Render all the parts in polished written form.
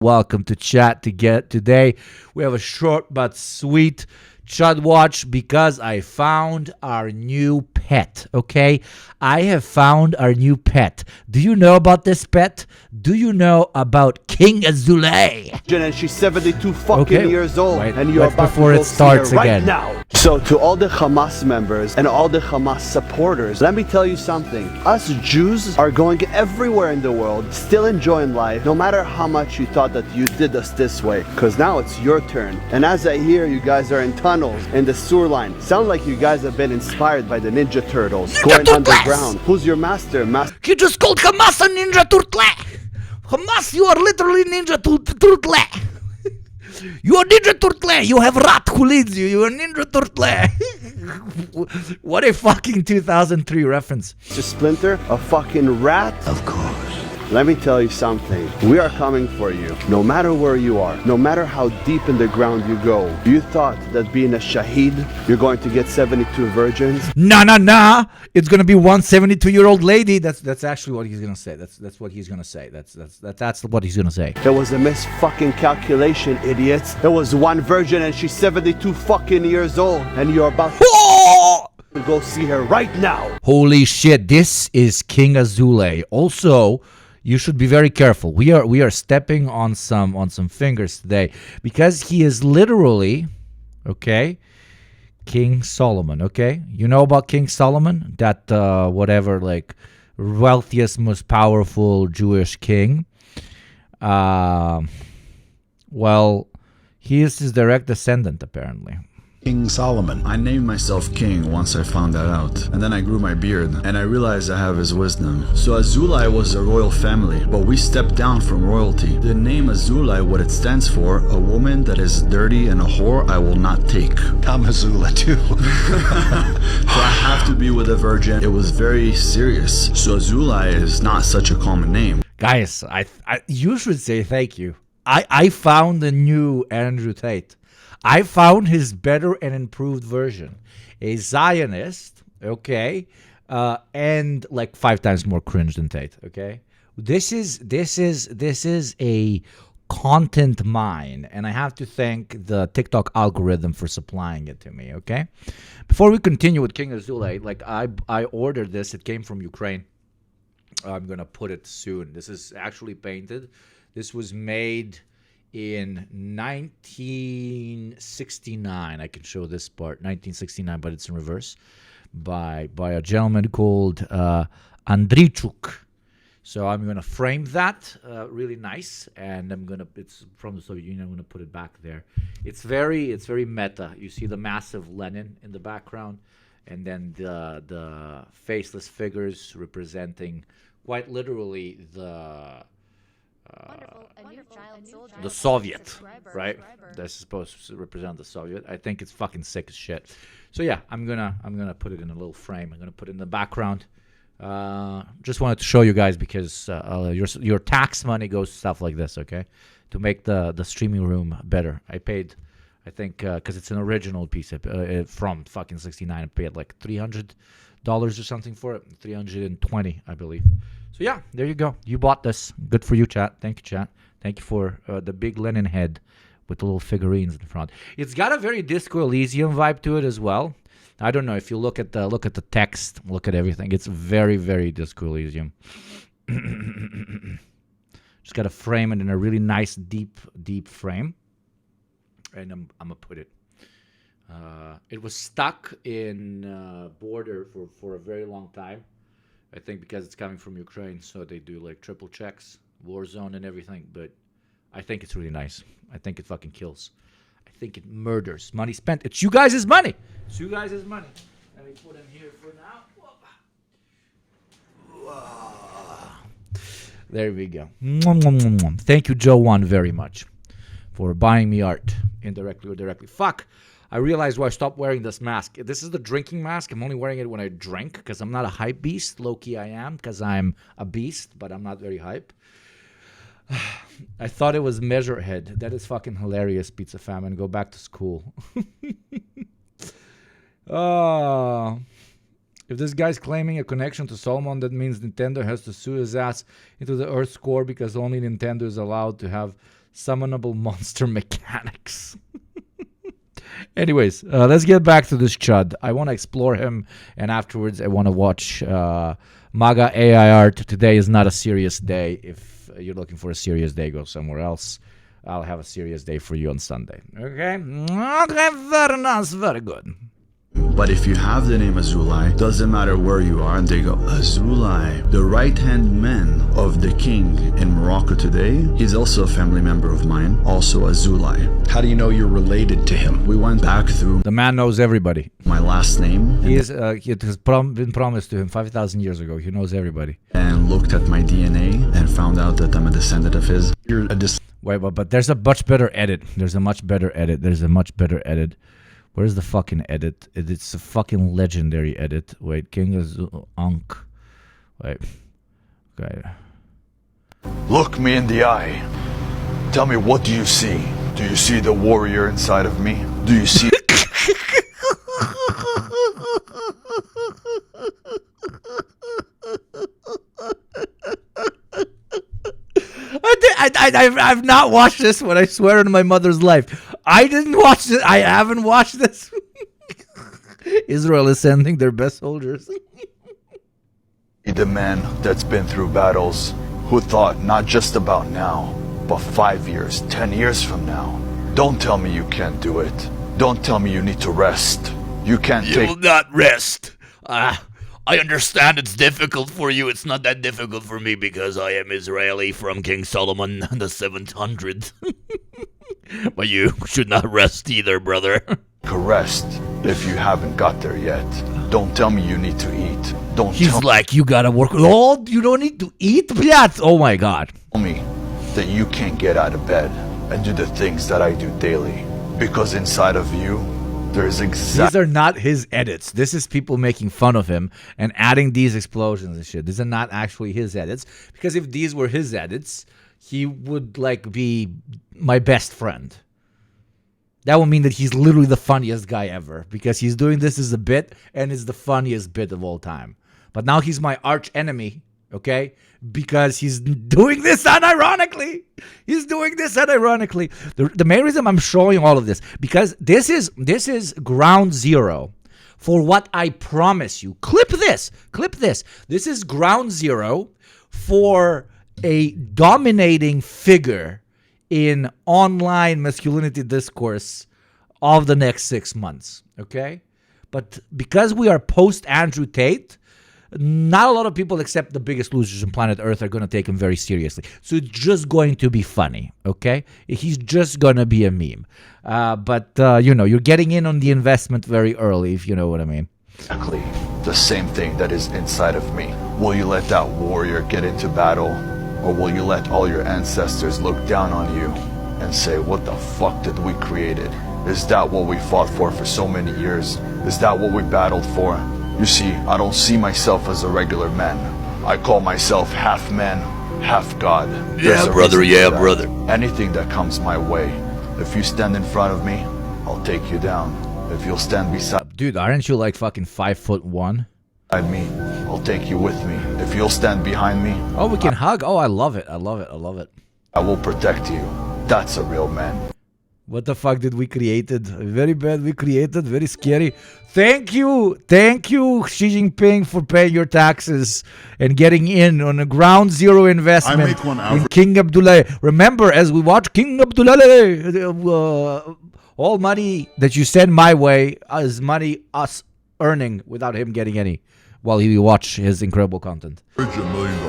Welcome to Chat to Get. Today we have a short but sweet chat watch because I found our new pet. Okay, I have found our new pet. Do you know about this pet? Do you know about King Azulay? And she's 72 fucking years old, and you're about before to go it starts see her right again. now. So to all the Hamas members and all the Hamas supporters, let me tell you something. Us Jews are going everywhere in the world, still enjoying life, no matter how much you thought that you did us this way. Because now it's your turn. And as I hear you guys are in tunnels, in the sewer line, sound like you guys have been inspired by the Ninja Turtles, going underground. Who's your master? He just called Hamas a Ninja Turtle. Hamas, you are literally Ninja Turtle. You are Ninja Turtle. You have rat who leads you. You are Ninja Turtle. What a fucking 2003 reference. To Splinter, a fucking rat? Of course. Let me tell you something. We are coming for you. No matter where you are, no matter how deep in the ground you go, you thought that being a shaheed, you're going to get 72 virgins? Nah. It's gonna be one 72-year-old lady. That's actually what he's gonna say. That's what he's gonna say. That's what he's gonna say. It was a fucking calculation, idiots. It was one virgin and she's 72 fucking years old, and you're about to go see her right now. Holy shit! This is King Azulay. Also, you should be very careful. We are stepping on some fingers today because he is literally, okay, King Solomon. Okay, you know about King Solomon, that wealthiest, most powerful Jewish king. Well, he is his direct descendant apparently. King Solomon. I named myself king once I found that out. And then I grew my beard, and I realized I have his wisdom. So Azulay was a royal family, but we stepped down from royalty. The name Azulay, what it stands for, a woman that is dirty and a whore I will not take. I'm Azula too. So I have to be with a virgin. It was very serious. So Azulay is not such a common name. Guys, you should say thank you. I found the new Andrew Tate. I found his better and improved version. A Zionist, okay, and like 5 times more cringe than Tate, okay? This is a content mine, and I have to thank the TikTok algorithm for supplying it to me, okay? Before we continue with King Azulay, like I ordered this. It came from Ukraine. I'm going to put it soon. This is actually painted. This was made in 1969. I can show this part, 1969, but it's in reverse, by a gentleman called Andrichuk. So I'm gonna frame that really nice, and it's from the Soviet Union. I'm gonna put it back there. It's very meta. You see the massive Lenin in the background, and then the faceless figures representing quite literally the Soviet, right? That's supposed to represent the Soviet. I think it's fucking sick as shit. So yeah, I'm gonna put it in a little frame. I'm gonna put it in the background. Just wanted to show you guys because your tax money goes to stuff like this, okay? To make the streaming room better. I paid, I think, because it's an original piece from fucking 69. I paid like $300 or something for it. 320, I believe. So yeah, there you go. You bought this. Good for you, chat. Thank you, chat. Thank you for the big Lenin head with the little figurines in front. It's got a very Disco Elysium vibe to it as well. I don't know if you look at the text, look at everything. It's very, very Disco Elysium. Just got to frame it in a really nice, deep frame, and I'm gonna put it. It was stuck in border for a very long time. I think because it's coming from Ukraine, so they do like triple checks, war zone and everything. But I think it's really nice. I think it fucking kills. I think it murders. Money spent. It's you guys' money. It's you guys' money. Let me put him here for now. There we go. Thank you, Joe One, very much for buying me art, indirectly or directly. Fuck. I realized why I stopped wearing this mask. This is the drinking mask. I'm only wearing it when I drink because I'm not a hype beast. Low-key I am because I'm a beast, but I'm not very hype. I thought it was Measurehead. That is fucking hilarious, Pizza Famine. Go back to school. If this guy's claiming a connection to Solomon, that means Nintendo has to sue his ass into the Earth's core because only Nintendo is allowed to have Summonable monster mechanics. Anyways, let's get back to this chud. I want to explore him, and afterwards I want to watch MAGA AI art. Today is not a serious day. If you're looking for a serious day, go somewhere else. I'll have a serious day for you on Sunday. Okay? Okay, very nice, very good. But if you have the name Azulai, doesn't matter where you are, and they go, Azulai, the right-hand man of the king in Morocco today, he's also a family member of mine, also Azulai. How do you know you're related to him? We went back through The man knows everybody. my last name He is. It has been promised to him 5,000 years ago. He knows everybody. and looked at my DNA and found out that I'm a descendant of his. You're a Wait, but there's a much better edit. There's a much better edit. Where's the fucking edit? It's a fucking legendary edit. Wait, King is Ankh. Wait. Okay. Look me in the eye. Tell me, what do you see? Do you see the warrior inside of me? Do you see I've not watched this one. I swear on my mother's life. I didn't watch it. I haven't watched this. Israel is sending their best soldiers. the man that's been through battles, who thought not just about now, but 5 years, 10 years from now? Don't tell me you can't do it. Don't tell me you need to rest. You can't You take will not rest. I understand it's difficult for you. It's not that difficult for me because I am Israeli from King Solomon the 700. But you should not rest either, brother. a rest if you haven't got there yet. Don't tell me you need to eat. Don't He's tell like, you gotta work. Oh, you don't need to eat, blядь. Oh my god. me that you can't get out of bed and do the things that I do daily. Because inside of you, there's These are not his edits. This is people making fun of him and adding these explosions and shit. These are not actually his edits. Because if these were his edits, he would like be my best friend. That would mean that he's literally the funniest guy ever. Because he's doing this as a bit and it's the funniest bit of all time. But now he's my arch enemy. Okay? Because he's doing this unironically. He's doing this unironically. The main reason I'm showing all of this, because this is ground zero for what I promise you. Clip this. This is ground zero for a dominating figure in online masculinity discourse of the next 6 months. Okay? But because we are post Andrew Tate, not a lot of people except the biggest losers on planet Earth are going to take him very seriously. So it's just going to be funny, okay? He's just going to be a meme. But you're getting in on the investment very early, if you know what I mean. exactly the same thing that is inside of me. Will you let that warrior get into battle? Or will you let all your ancestors look down on you and say, what the fuck did we created? Is that what we fought for so many years? Is that what we battled for? You see, I don't see myself as a regular man. I call myself half man, half God. There's a brother, reason for yeah, that. brother. Anything that comes my way, if you stand in front of me, I'll take you down. If you'll stand beside Dude, aren't you like fucking 5'1"? me, I'll take you with me. If you'll stand behind me, Oh, we can hug. Oh, I love it. I will protect you. That's a real man. What the fuck did we created? Very bad we created. Very scary. Thank you, Xi Jinping, for paying your taxes and getting in on a ground zero investment I make one in average. King Abdullah. Remember, as we watch King Abdullah, all money that you send my way is money us earning without him getting any while we watch his incredible content. $1 million a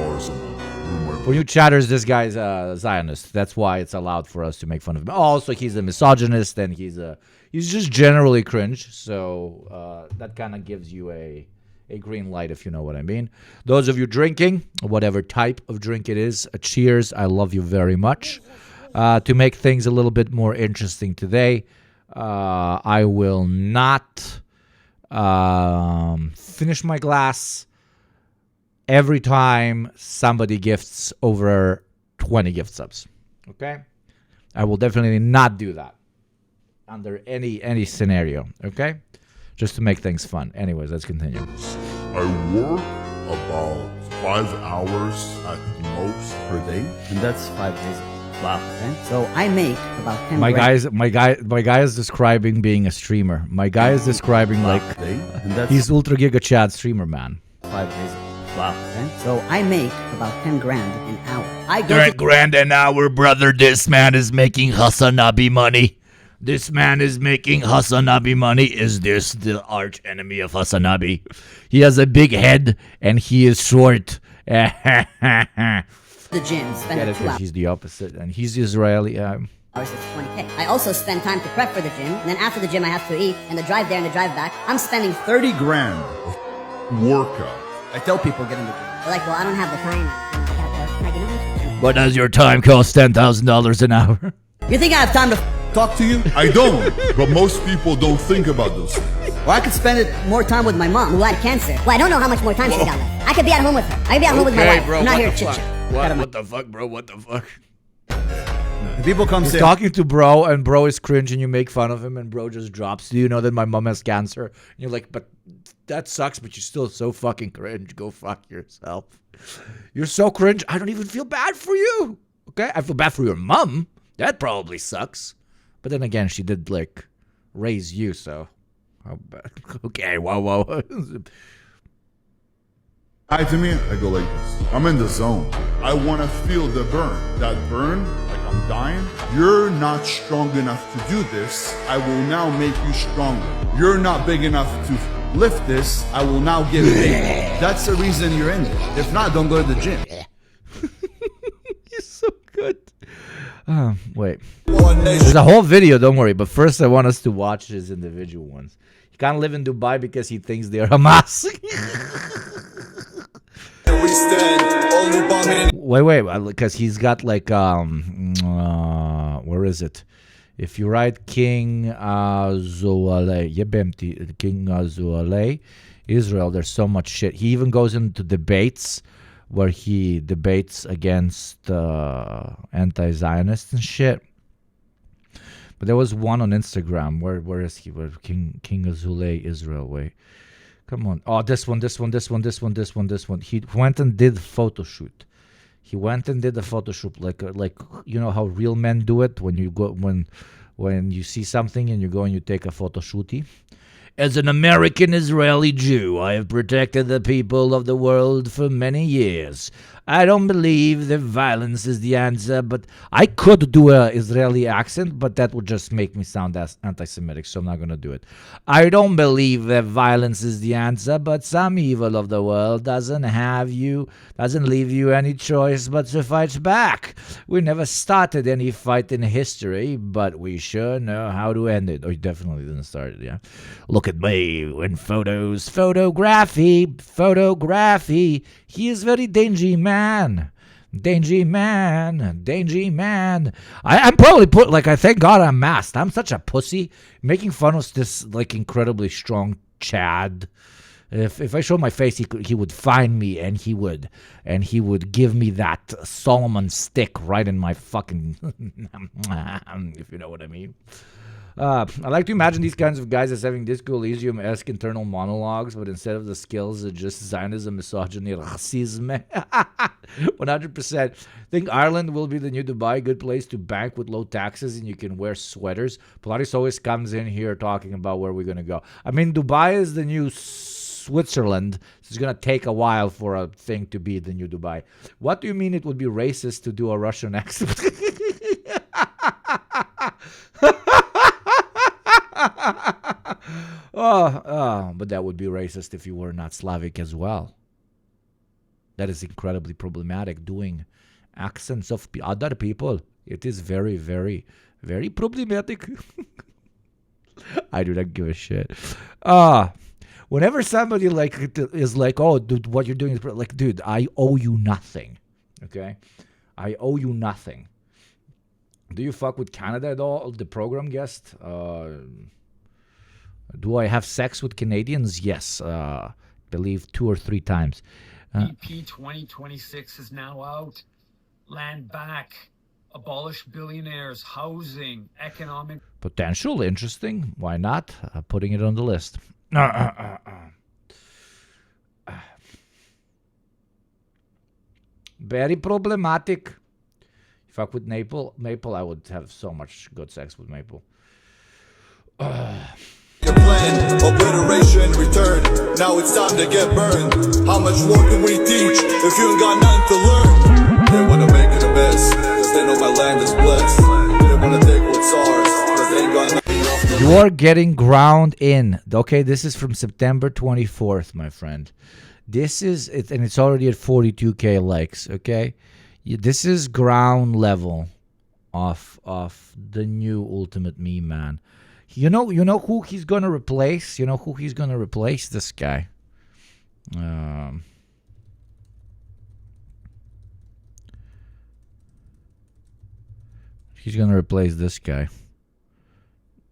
month. For you chatters, this guy's a Zionist. That's why it's allowed for us to make fun of him. Also, he's a misogynist and he's just generally cringe. So that kind of gives you a green light, if you know what I mean. Those of you drinking, whatever type of drink it is, a cheers. I love you very much. To make things a little bit more interesting today, I will not finish my glass every time somebody gifts over 20 gift subs. Okay? I will definitely not do that under any scenario. Okay? Just to make things fun. Anyways, let's continue. I work about 5 hours at most per day. And that's 5 days. Wow. Okay. So I make about 10 My grand. guy is describing being a streamer. My guy is describing like And that's he's ultra giga Chad streamer, man. 5 days. Wow. Okay. So I make about 10 grand an hour. I go 10 to grand an hour, brother. This man is making Hasanabi money. This man is making Hasanabi money. Is this the arch enemy of Hasanabi? He has a big head and he is short. the gym, spend Get it? 2 'Cause hours. he's the opposite, and he's Israeli. It's 20K. I also spend time to prep for the gym, and then after the gym I have to eat, and the drive there and the drive back. I'm spending 30 grand of workout. I tell people get in the gym. They're like, well, I don't have the time. I gotta go. Like, you know, But does your time cost $10,000 an hour? you think I have time to talk to you? I don't, but most people don't think about those things. Or I could spend it more time with my mom, who had cancer. Well, I don't know how much more time she's got left. I could be at home with her. I could be at home with my wife. I'm not here to chit chat. What the fuck, bro? What the fuck? People come He's say, talking to bro, and bro is cringe, and you make fun of him, and bro just drops. Do you know that my mom has cancer? And you're like, but that sucks, but you're still so fucking cringe. Go fuck yourself. You're so cringe. I don't even feel bad for you. Okay, I feel bad for your mom. That probably sucks. But then again, she did like raise you, so how bad? Okay, whoa. Hi to me, I go like this. I'm in the zone. I want to feel the burn. That burn, like I'm dying. You're not strong enough to do this. I will now make you stronger. You're not big enough to lift this. I will now get big. That's the reason you're in it. If not, don't go to the gym. You're so good. Wait. There's a whole video, don't worry. But first, I want us to watch his individual ones. He can't live in Dubai because he thinks they're Hamas. Wait, because he's got like where is it? If you write King Zoale, King Zoale, Israel, there's so much shit. He even goes into debates where he debates against anti-Zionists and shit. But there was one on Instagram. Where is he? Where King Azulay Israel? Wait. Come on. Oh, this one. He went and did photo shoot. He went and did a photo shoot, like you know how real men do it when you go when you see something and you go and you take a photo shooty. As an American Israeli Jew, I have protected the people of the world for many years. I don't believe that violence is the answer, but I could do a Israeli accent, but that would just make me sound as anti-Semitic, so I'm not gonna do it. I don't believe that violence is the answer, but some evil of the world doesn't leave you any choice but to fight back. We never started any fight in history, but we sure know how to end it. Oh, you definitely didn't start it, yeah. look at me in photos. Photography. He is very dangy man. I'm probably I thank God I'm masked. I'm such a pussy making fun of this like incredibly strong Chad. If I show my face, he would find me and he would give me that Solomon stick right in my fucking if you know what I mean. I like to imagine these kinds of guys as having Disco Elysium-esque internal monologues, but instead of the skills, it's just Zionism, misogyny, racism. 100%. Think Ireland will be the new Dubai, good place to bank with low taxes, and you can wear sweaters. Pilates always comes in here talking about where we're going to go. I mean, Dubai is the new Switzerland. It's going to take a while for a thing to be the new Dubai. What do you mean it would be racist to do a Russian accent? But that would be racist if you were not Slavic as well. That is incredibly problematic, doing accents of other people. It is very, very, very problematic. I do not give a shit. Whenever somebody is like, oh, dude, what you're doing is like, dude, I owe you nothing. Okay? I owe you nothing. Do you fuck with Canada at all? The program guest? Do I have sex with Canadians? Yes. Believe 2 or 3 times. EP 2026 is now out. Land back. Abolish billionaires. Housing. Economic. Potential. Interesting. Why not? Putting it on the list. Very problematic. Fuck with Maple. Maple, I would have so much good sex with Maple. Your plan, obliteration, return. Now it's time to get burned. How much more can we teach if you ain't got nothing to learn? They wanna make it a mess, cause they know my land is blessed. They wanna take what's ours, cause they ain't got nothing else to You are getting ground in. Okay, this is from September 24th, my friend. This is it, and it's already at 42k likes. Okay, this is ground level of the new Ultimate Meme Man. You know who he's gonna replace. You know who he's gonna replace. This guy. He's gonna replace this guy.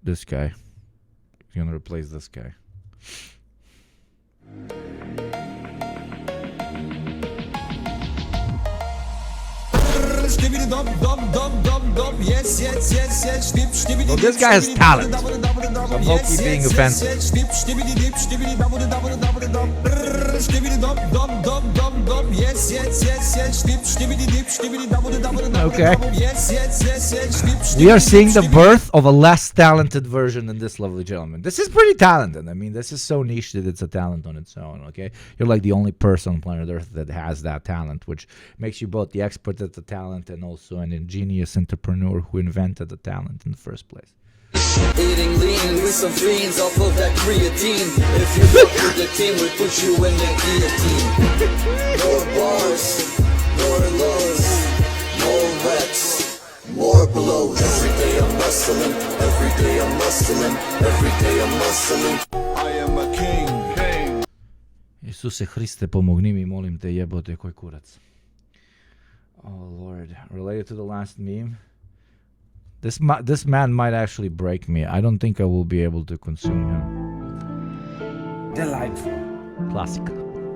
This guy. He's gonna replace this guy. Well, this guy has talent. So I'm low-key being offensive. Okay. We are seeing the birth of a less talented version than this lovely gentleman. This is pretty talented. I mean, this is so niche that it's a talent on its own, okay? You're like the only person on planet Earth that has that talent, which makes you both the expert at the talent and also an ingenious entrepreneur who invented the talent in the first place. Eating lean with some fiends off of that creatine. If you fuck with the team, we put you in the guillotine. More bars, more lows, more reps, more blows. Every day I'm hustling, every day I'm hustling, every day I'm hustling. I am a king. Isuse Hriste, pomogni mi, molim te, jebote, koj kurac. Oh Lord, related to the last meme. This man might actually break me. I don't think I will be able to consume him. Delightful. Classic.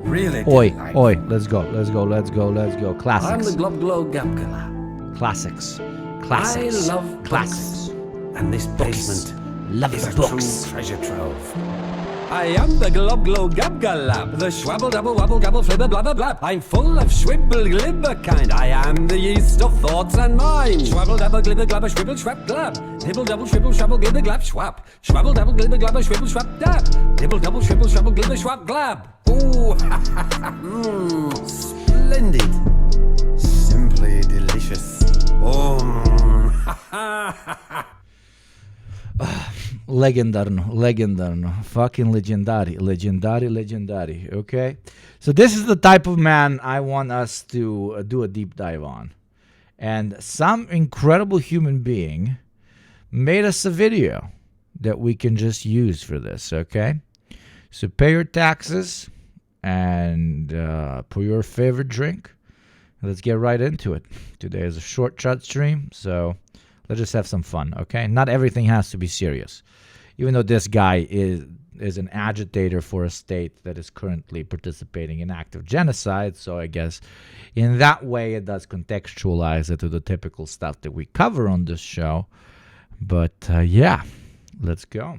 Really Oi, oi, let's go. Classics. I'm the Glob Glow Gabgala. Classics. Classics. I love classics. Books. And this basement Love is a books. true treasure trove. I am the Glob Glow Gabgalab, the Schwabble Double Wabble Gabble Flibber Blabber Blab. I'm full of Schwibble Glibber kind. I am the yeast of thoughts and minds. Schwabble Dabble Glibber Glabber Schwibble Schwab Glab. Nibble Double Schwibble Schwabble Glibber Glab Schwab. Schwabble Double Glibber Glabber Schwibble Schwab Dab. Nibble Double Schwibble Schwabble Glibber Schwab Glab. Ooh, splendid. Simply delicious. Legendarno, fucking legendary, okay? So this is the type of man I want us to do a deep dive on. And some incredible human being made us a video that we can just use for this, okay? So pay your taxes and pour your favorite drink. Let's get right into it. Today is a short chat stream, so let's just have some fun, okay? Not everything has to be serious. Even though this guy is an agitator for a state that is currently participating in active genocide, so I guess in that way it does contextualize it to the typical stuff that we cover on this show. But yeah, let's go.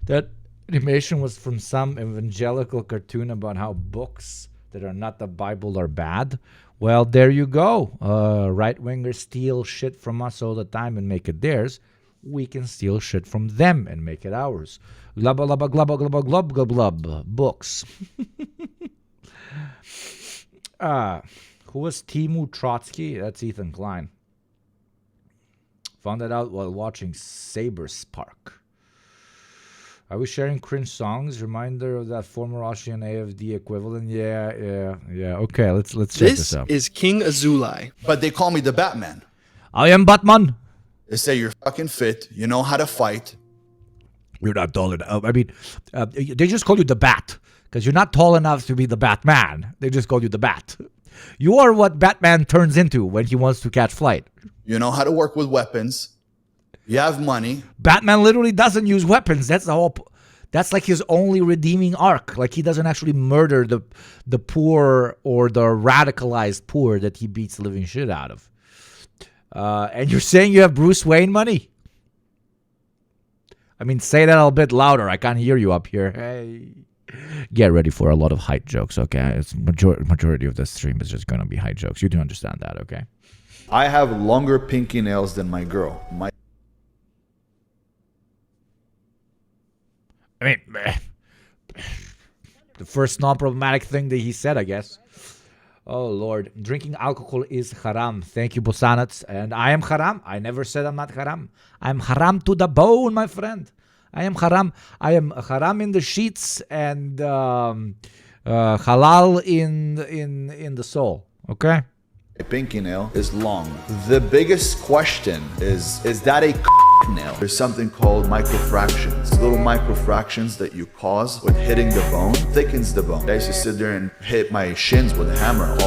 That animation was from some evangelical cartoon about how books that are not the Bible are bad. Well, there you go. Right-wingers steal shit from us all the time and make it theirs. We can steal shit from them and make it ours. Glubba, glubba, glubba, glubba, glub, glub, glub. Books. Who was Timu Trotsky? That's Ethan Klein. Found that out while watching Saber Spark. Are we sharing cringe songs? Reminder of that former Austrian AFD equivalent? Yeah. Okay, let's check this out. This is King Azulai. But they call me the Batman. I am Batman. They say you're fucking fit, you know how to fight. You're not tall enough. I mean, they just call you the Bat because you're not tall enough to be the Batman. They just call you the Bat. You are what Batman turns into when he wants to catch flight. You know how to work with weapons. You have money. Batman literally doesn't use weapons. That's the whole. That's like his only redeeming arc. Like he doesn't actually murder the poor or the radicalized poor that he beats the living shit out of. And you're saying you have Bruce Wayne money? I mean, say that a little bit louder. I can't hear you up here. Hey. Get ready for a lot of height jokes, okay? It's majority of the stream is just gonna be height jokes. You do understand that, okay? I have longer pinky nails than my girl. I mean, the first non-problematic thing that he said, I guess. Oh, Lord. Drinking alcohol is haram. Thank you, Bosanats. And I am haram. I never said I'm not haram. I'm haram to the bone, my friend. I am haram. I am haram in the sheets and halal in the soul. Okay? A pinky nail is long. The biggest question is that a nail? There's something called microfractions. Little microfractions that you cause with hitting the bone thickens the bone. I used to sit there and hit my shins with a hammer.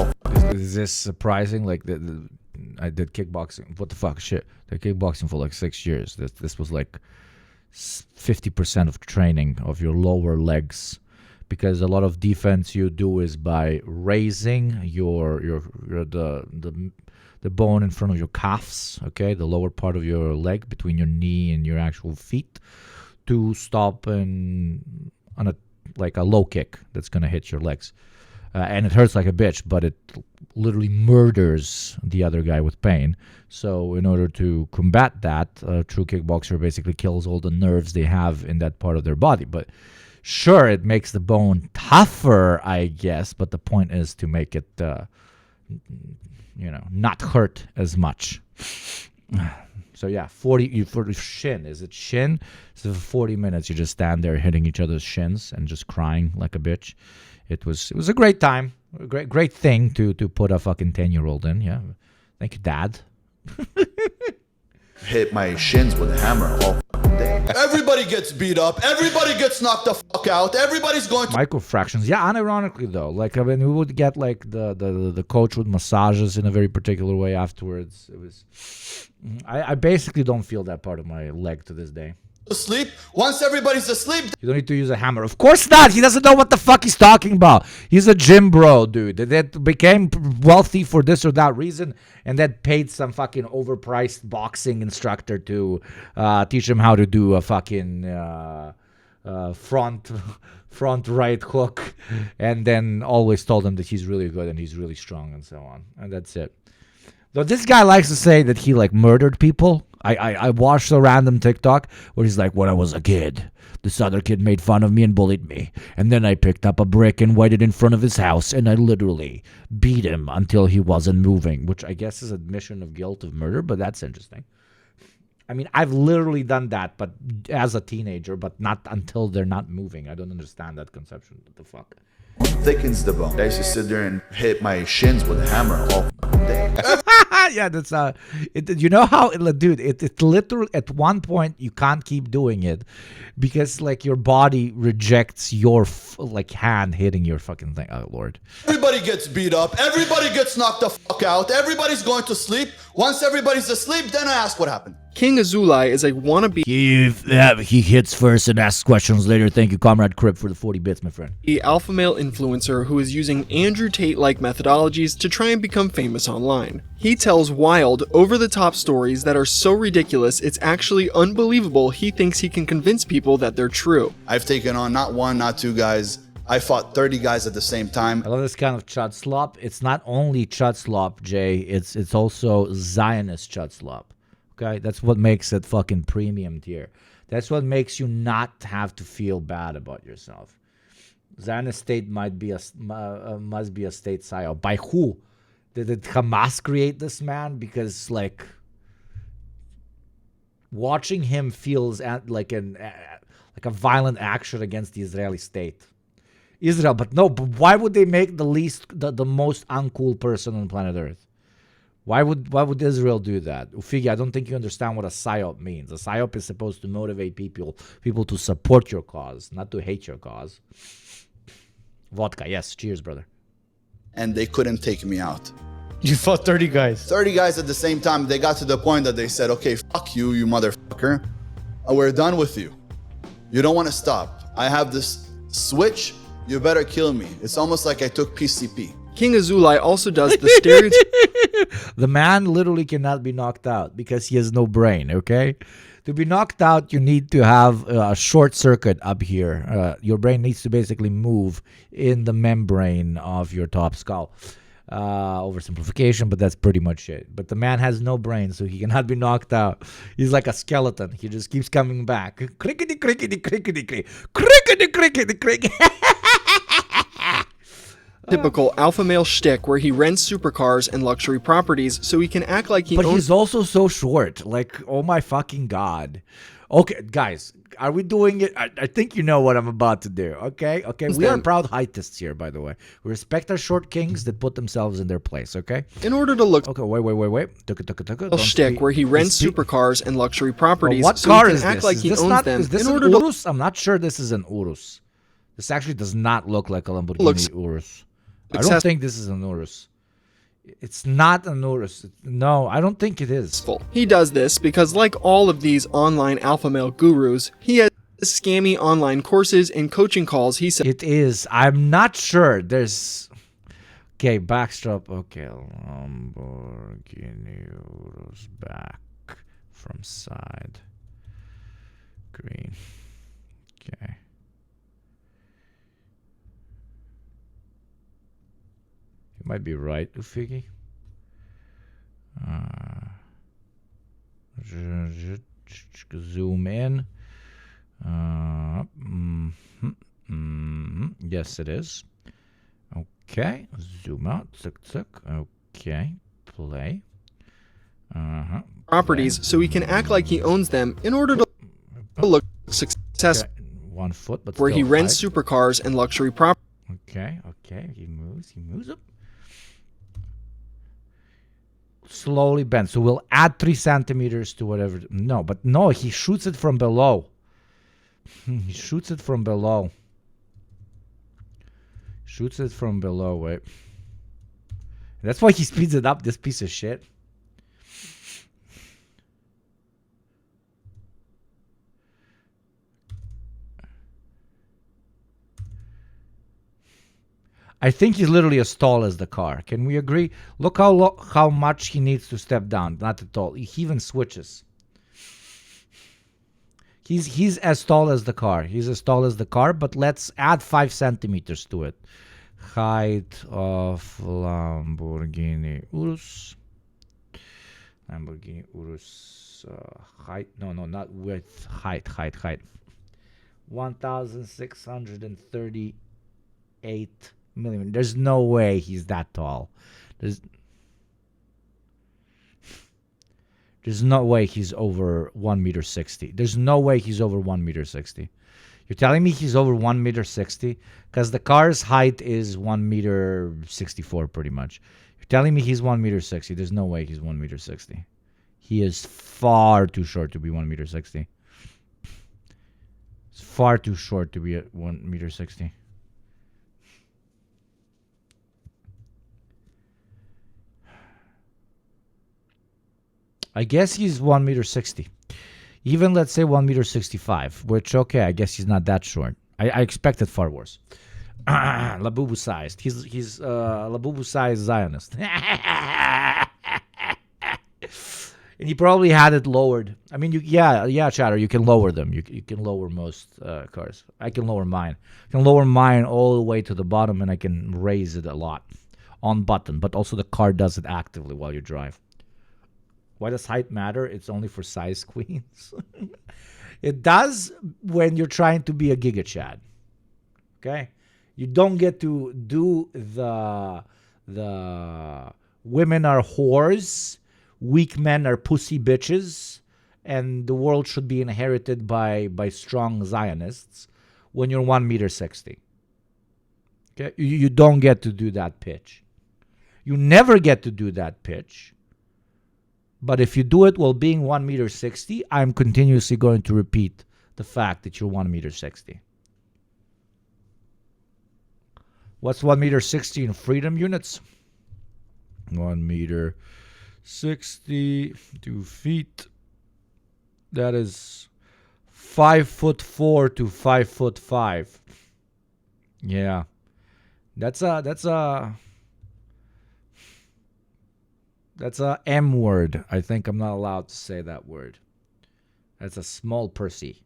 Is this surprising? Like, I did kickboxing. What the fuck? Shit. I did kickboxing for like 6 years. This was like 50% of training of your lower legs. Because a lot of defense you do is by raising the bone in front of your calves, okay, the lower part of your leg between your knee and your actual feet, to stop on a low kick that's gonna hit your legs, and it hurts like a bitch, but it literally murders the other guy with pain. So in order to combat that, a true kickboxer basically kills all the nerves they have in that part of their body, but. Sure, it makes the bone tougher, I guess, but the point is to make it, not hurt as much. So yeah, 40 for shin. Is it shin? So for 40 minutes, you just stand there hitting each other's shins and just crying like a bitch. It was a great time, a great thing to put a fucking 10-year-old in. Yeah, thank you, Dad. Hit my shins with a hammer all day. Everybody gets beat up. Everybody gets knocked the fuck out. Everybody's going to microfractions. Yeah, unironically though, like I mean, we would get like the coach would massage us in a very particular way afterwards. It was. I basically don't feel that part of my leg to this day. Sleep. Once everybody's asleep, you don't need to use a hammer. Of course not. He doesn't know what the fuck he's talking about. He's a gym bro, dude. That became wealthy for this or that reason, and that paid some fucking overpriced boxing instructor to teach him how to do a fucking front right hook, and then always told him that he's really good and he's really strong and so on. And that's it. Though this guy likes to say that he like murdered people. I watched a random TikTok where he's like, when I was a kid, this other kid made fun of me and bullied me. And then I picked up a brick and waited in front of his house and I literally beat him until he wasn't moving, which I guess is admission of guilt of murder, but that's interesting. I mean, I've literally done that, but as a teenager, but not until they're not moving. I don't understand that conception. What the fuck? Thickens the bone. I used to sit there and hit my shins with a hammer all day. Yeah, that's you know how, dude, it literally at one point you can't keep doing it because like your body rejects your like hand hitting your fucking thing. Oh Lord. Everybody gets beat up. Everybody gets knocked the fuck out. Everybody's going to sleep. Once everybody's asleep, then I ask what happened. King Azulai is a wannabe. He hits first and asks questions later. Thank you, Comrade Crip, for the 40 bits, my friend. The alpha male influencer who is using Andrew Tate-like methodologies to try and become famous online. He tells wild, over-the-top stories that are so ridiculous it's actually unbelievable he thinks he can convince people that they're true. I've taken on not one, not two guys. I fought 30 guys at the same time. I love this kind of chud slop. It's not only chud slop, Jay. It's also Zionist chud slop. Okay, that's what makes it fucking premium tier. That's what makes you not have to feel bad about yourself. Zionist state must be a state psyop. By who? Did Hamas create this man? Because like watching him feels like a violent action against the Israeli state. Israel, but why would they make the most uncool person on planet Earth? Why would Israel do that? Ufigi, I don't think you understand what a psyop means. A psyop is supposed to motivate people to support your cause, not to hate your cause. Vodka, yes. Cheers, brother. And they couldn't take me out. You fought 30 guys. 30 guys at the same time. They got to the point that they said, okay, fuck you, you motherfucker. We're done with you. You don't want to stop. I have this switch. You better kill me. It's almost like I took PCP. King Azulai also does the stereotypical The man literally cannot be knocked out because he has no brain, okay? To be knocked out, you need to have a short circuit up here. Your brain needs to basically move in the membrane of your top skull. Oversimplification, but that's pretty much it. But the man has no brain, so he cannot be knocked out. He's like a skeleton. He just keeps coming back. Crickety, crickety, crickety, crickety, crickety, crickety, crickety. alpha male shtick where he rents supercars and luxury properties so he can act like he But owns. he's also so short. Like, oh my fucking God. Okay, guys, are we doing it? I think you know what I'm about to do, okay? Okay, we are proud heightists here, by the way. We respect our short kings that put themselves in their place, okay? In order to look. Okay, wait. Shtick where he rents supercars and luxury properties what so car he is can act this? like Is he this owns not, them. is this in an order to Urus? I'm not sure this is an Urus. This actually does not look like a Lamborghini Urus. I don't think this is an Urus. It's not an Urus. No, I don't think it is. He does this because, like all of these online alpha male gurus, he has scammy online courses and coaching calls. He said it is. I'm not sure. There's okay, backstrap. Okay, Lamborghini Urus back from side. Green. Okay. You might be right, Ufigi. Zoom in. Yes, it is. Okay. Zoom out. Okay. Play. properties so he can act like he owns them in order to look successful. Okay. 1 foot, but where he still rents high. supercars and luxury properties. Okay. He moves up. Slowly bend. So we'll add 3 centimeters to whatever. No, he shoots it from below. He shoots it from below. Wait. That's why he speeds it up, this piece of shit. I think he's literally as tall as the car. Can we agree? Look how much he needs to step down. Not at all. He even switches. He's as tall as the car. But let's add 5 centimeters to it. Height of Lamborghini Urus. Height. No, not width. Height. 1,638 millimeters. There's no way he's that tall. There's no way he's over 1.60 meters. There's no way he's over 1.60 meters. You're telling me he's over 1.60 meters? Because the car's height is 1.64 meters pretty much. You're telling me he's 1.60 meters? There's no way he's 1.60 meters. He is far too short to be 1.60 meters. It's far too short to be at 1.60 meters. I guess he's 1.60 meters. Even let's say 1.65 meters, which okay, I guess he's not that short. I expected far worse. Labubu sized. He's Labubu sized Zionist. And he probably had it lowered. I mean, Chatter, you can lower them. You can lower most cars. I can lower mine. I can lower mine all the way to the bottom, and I can raise it a lot on button. But also the car does it actively while you drive. Why does height matter? It's only for size queens. It does when you're trying to be a Giga Chad. Okay? You don't get to do the women are whores, weak men are pussy bitches, and the world should be inherited by strong Zionists when you're 1.60 meters. Okay? You don't get to do that pitch. You never get to do that pitch. But if you do it while being 1.60 meters, I'm continuously going to repeat the fact that you're 1.60 meters. What's 1.60 meters in freedom units? 1.60 meters, 2 feet. That is 5'4" to 5'5". Yeah, that's a That's a M word. I think I'm not allowed to say that word. That's a small pussy.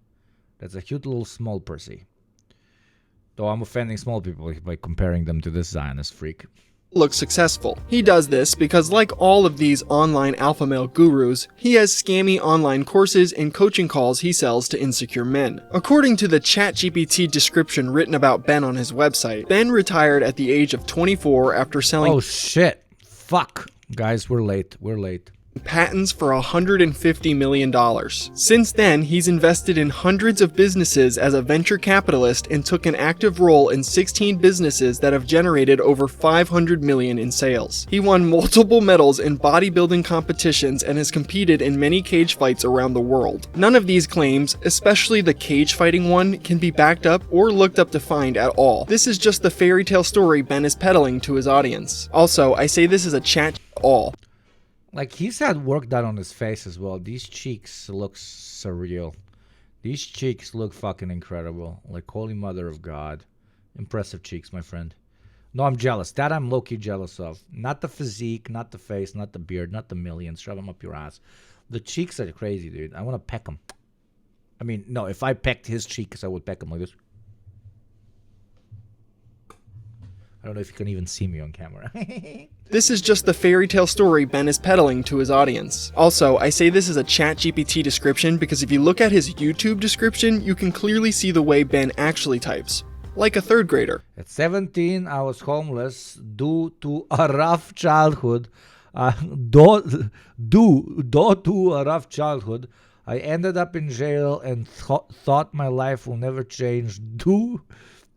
That's a cute little small pussy. Though I'm offending small people by comparing them to this Zionist freak. Looks successful. He does this because, like all of these online alpha male gurus, he has scammy online courses and coaching calls he sells to insecure men. According to the ChatGPT description written about Ben on his website, Ben retired at the age of 24 after selling shit. Fuck. Guys, we're late. Patents for $150 million. Since then, he's invested in hundreds of businesses as a venture capitalist and took an active role in 16 businesses that have generated over $500 million in sales. He won multiple medals in bodybuilding competitions and has competed in many cage fights around the world. None of these claims, especially the cage fighting one, can be backed up or looked up to find at all. This is just the fairy tale story Ben is peddling to his audience. Also, I say this is a chat all. Like, he's had work done on his face as well. These cheeks look surreal. These cheeks look fucking incredible. Like, holy mother of God. Impressive cheeks, my friend. No, I'm jealous. That I'm low-key jealous of. Not the physique, not the face, not the beard, not the millions. Shove them up your ass. The cheeks are crazy, dude. I want to peck them. I mean, no, if I pecked his cheeks, I would peck him like this. I don't know if you can even see me on camera. This is just the fairy tale story Ben is peddling to his audience. Also, I say this is a ChatGPT description because if you look at his YouTube description, you can clearly see the way Ben actually types. Like a third grader. At 17, I was homeless due to a rough childhood. Due to a rough childhood, I ended up in jail and thought my life will never change due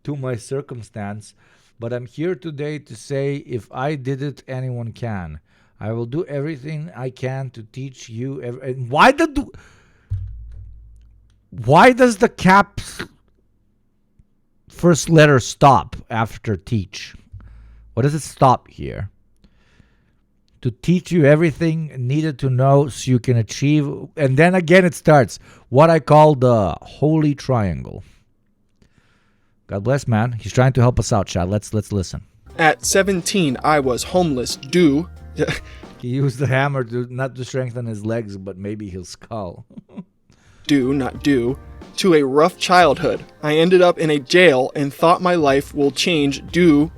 to my circumstance. But I'm here today to say if I did it, anyone can. I will do everything I can to teach you. And why does the cap's first letter stop after teach? What does it stop here? To teach you everything needed to know so you can achieve. And then again it starts. What I call the Holy Triangle. God bless, man. He's trying to help us out, Chad. Let's listen. At 17, I was homeless due... He used the hammer not to strengthen his legs, but maybe his skull. not due, to a rough childhood. I ended up in a jail and thought my life will change due,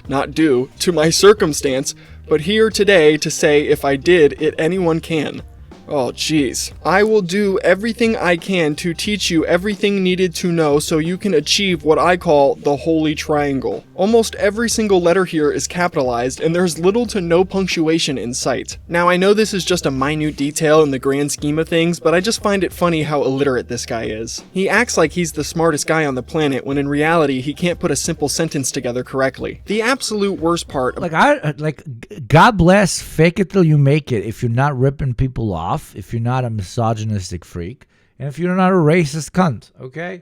not due, to my circumstance, but here today to say if I did it, anyone can. Oh, jeez. I will do everything I can to teach you everything needed to know so you can achieve what I call the Holy Triangle. Almost every single letter here is capitalized, and there's little to no punctuation in sight. Now, I know this is just a minute detail in the grand scheme of things, but I just find it funny how illiterate this guy is. He acts like he's the smartest guy on the planet, when in reality, he can't put a simple sentence together correctly. The absolute worst part... God bless, fake it till you make it if you're not ripping people off. If you're not a misogynistic freak, and if you're not a racist cunt, okay?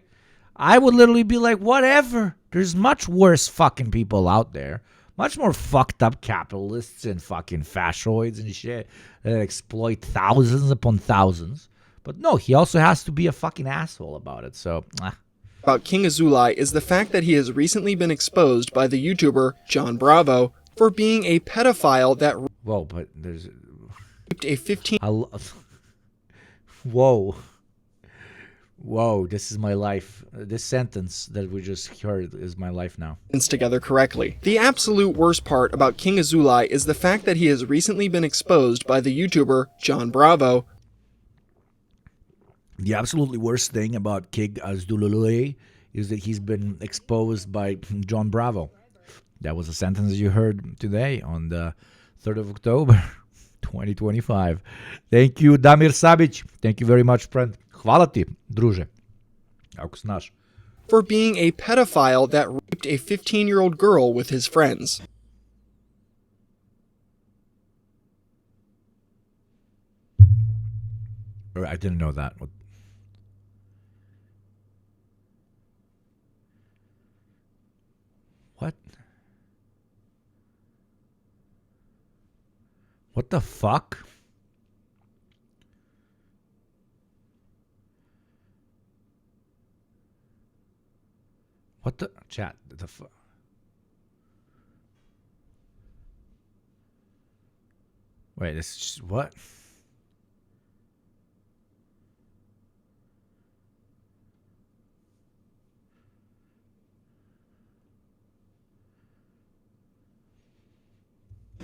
I would literally be like, whatever. There's much worse fucking people out there. Much more fucked up capitalists and fucking fascistoids and shit that exploit thousands upon thousands. But no, he also has to be a fucking asshole about it, so... About King Azulai is the fact that he has recently been exposed by the YouTuber John Bravo for being a pedophile that... Whoa, but there's... a 15 Whoa, this is my life. This sentence that we just heard is my life now. Together correctly. The absolute worst part about King Azulai is the fact that he has recently been exposed by the YouTuber John Bravo. The absolutely worst thing about King Azulai is that he's been exposed by John Bravo. That was a sentence you heard today on the 3rd of October. 2025. Thank you, Damir Sabic. Thank you very much, friend. Hvala ti, druže. Ako znaš. For being a pedophile that raped a 15-year-old girl with his friends. I didn't know that. What? What the fuck? What the... Chat, the fuck... Wait, this is just, what?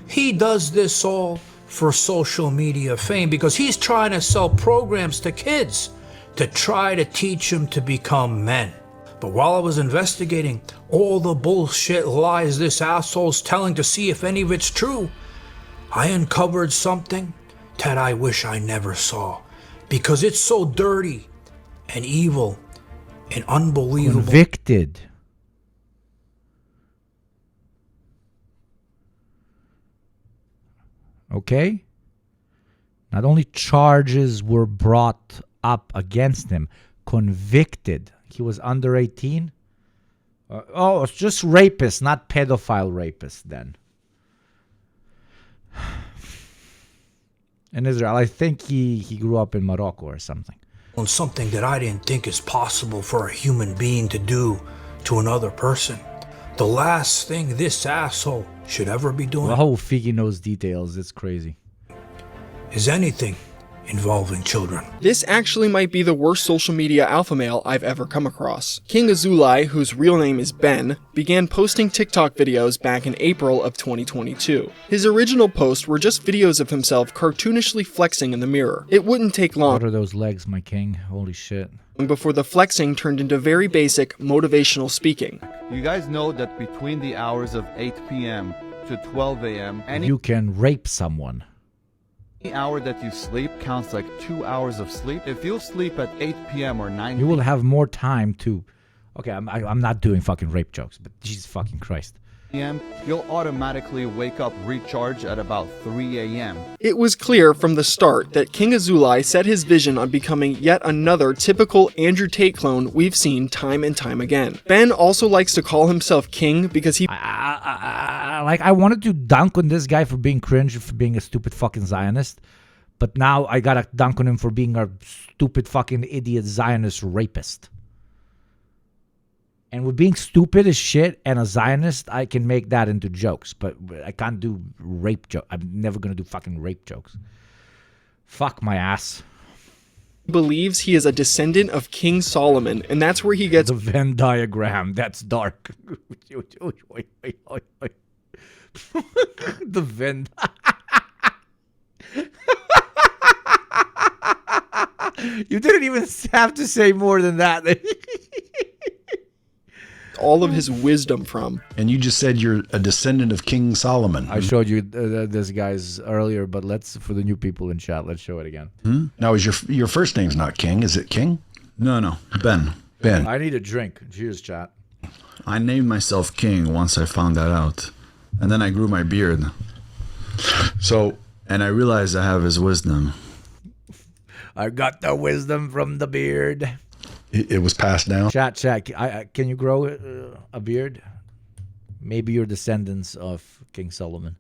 He does this all for social media fame because he's trying to sell programs to kids to try to teach them to become men. But while I was investigating all the bullshit lies this asshole's telling to see if any of it's true, I uncovered something that I wish I never saw because it's so dirty and evil and unbelievable. Convicted. Okay? Not only charges were brought up against him, convicted. He was under 18? Oh, it's just rapist, not pedophile rapist then. In Israel, I think he grew up in Morocco or something. On something that I didn't think is possible for a human being to do to another person. The last thing this asshole should ever be doing. Wow, Figgy knows details. It's crazy. Is anything involving children. This actually might be the worst social media alpha male I've ever come across. King Azulai, whose real name is Ben, began posting TikTok videos back in April of 2022. His original posts were just videos of himself cartoonishly flexing in the mirror. It wouldn't take long. What are those legs, my king? Holy shit. Before the flexing turned into very basic motivational speaking. You guys know that between the hours of 8 p.m. to 12 a.m. You can rape someone. Any hour that you sleep counts like 2 hours of sleep. If you sleep at 8 p.m. or 9 you will have more time to... Okay, I'm not doing fucking rape jokes, but Jesus fucking Christ. p.m., you'll automatically wake up recharged at about 3 a.m. It was clear from the start that King Azulai set his vision on becoming yet another typical Andrew Tate clone we've seen time and time again. Ben also likes to call himself king because he... I wanted to dunk on this guy for being cringe, for being a stupid fucking Zionist, but now I gotta dunk on him for being a stupid fucking idiot Zionist rapist. And with being stupid as shit and a Zionist, I can make that into jokes. But I can't do rape jokes. I'm never going to do fucking rape jokes. Fuck my ass. Believes he is a descendant of King Solomon, and that's where he gets... The Venn diagram. That's dark. The Venn... You didn't even have to say more than that. all of his wisdom from. And you just said you're a descendant of King Solomon. I showed you this guy's earlier, but for the new people in chat, let's show it again. Now, is your first name's not King? Is it King? No. Ben. I need a drink. Cheers, chat. I named myself King once I found that out. And then I grew my beard. And I realized I have his wisdom. I got the wisdom from the beard. It was passed down. Chat. Can you grow a beard? Maybe you're descendants of King Solomon.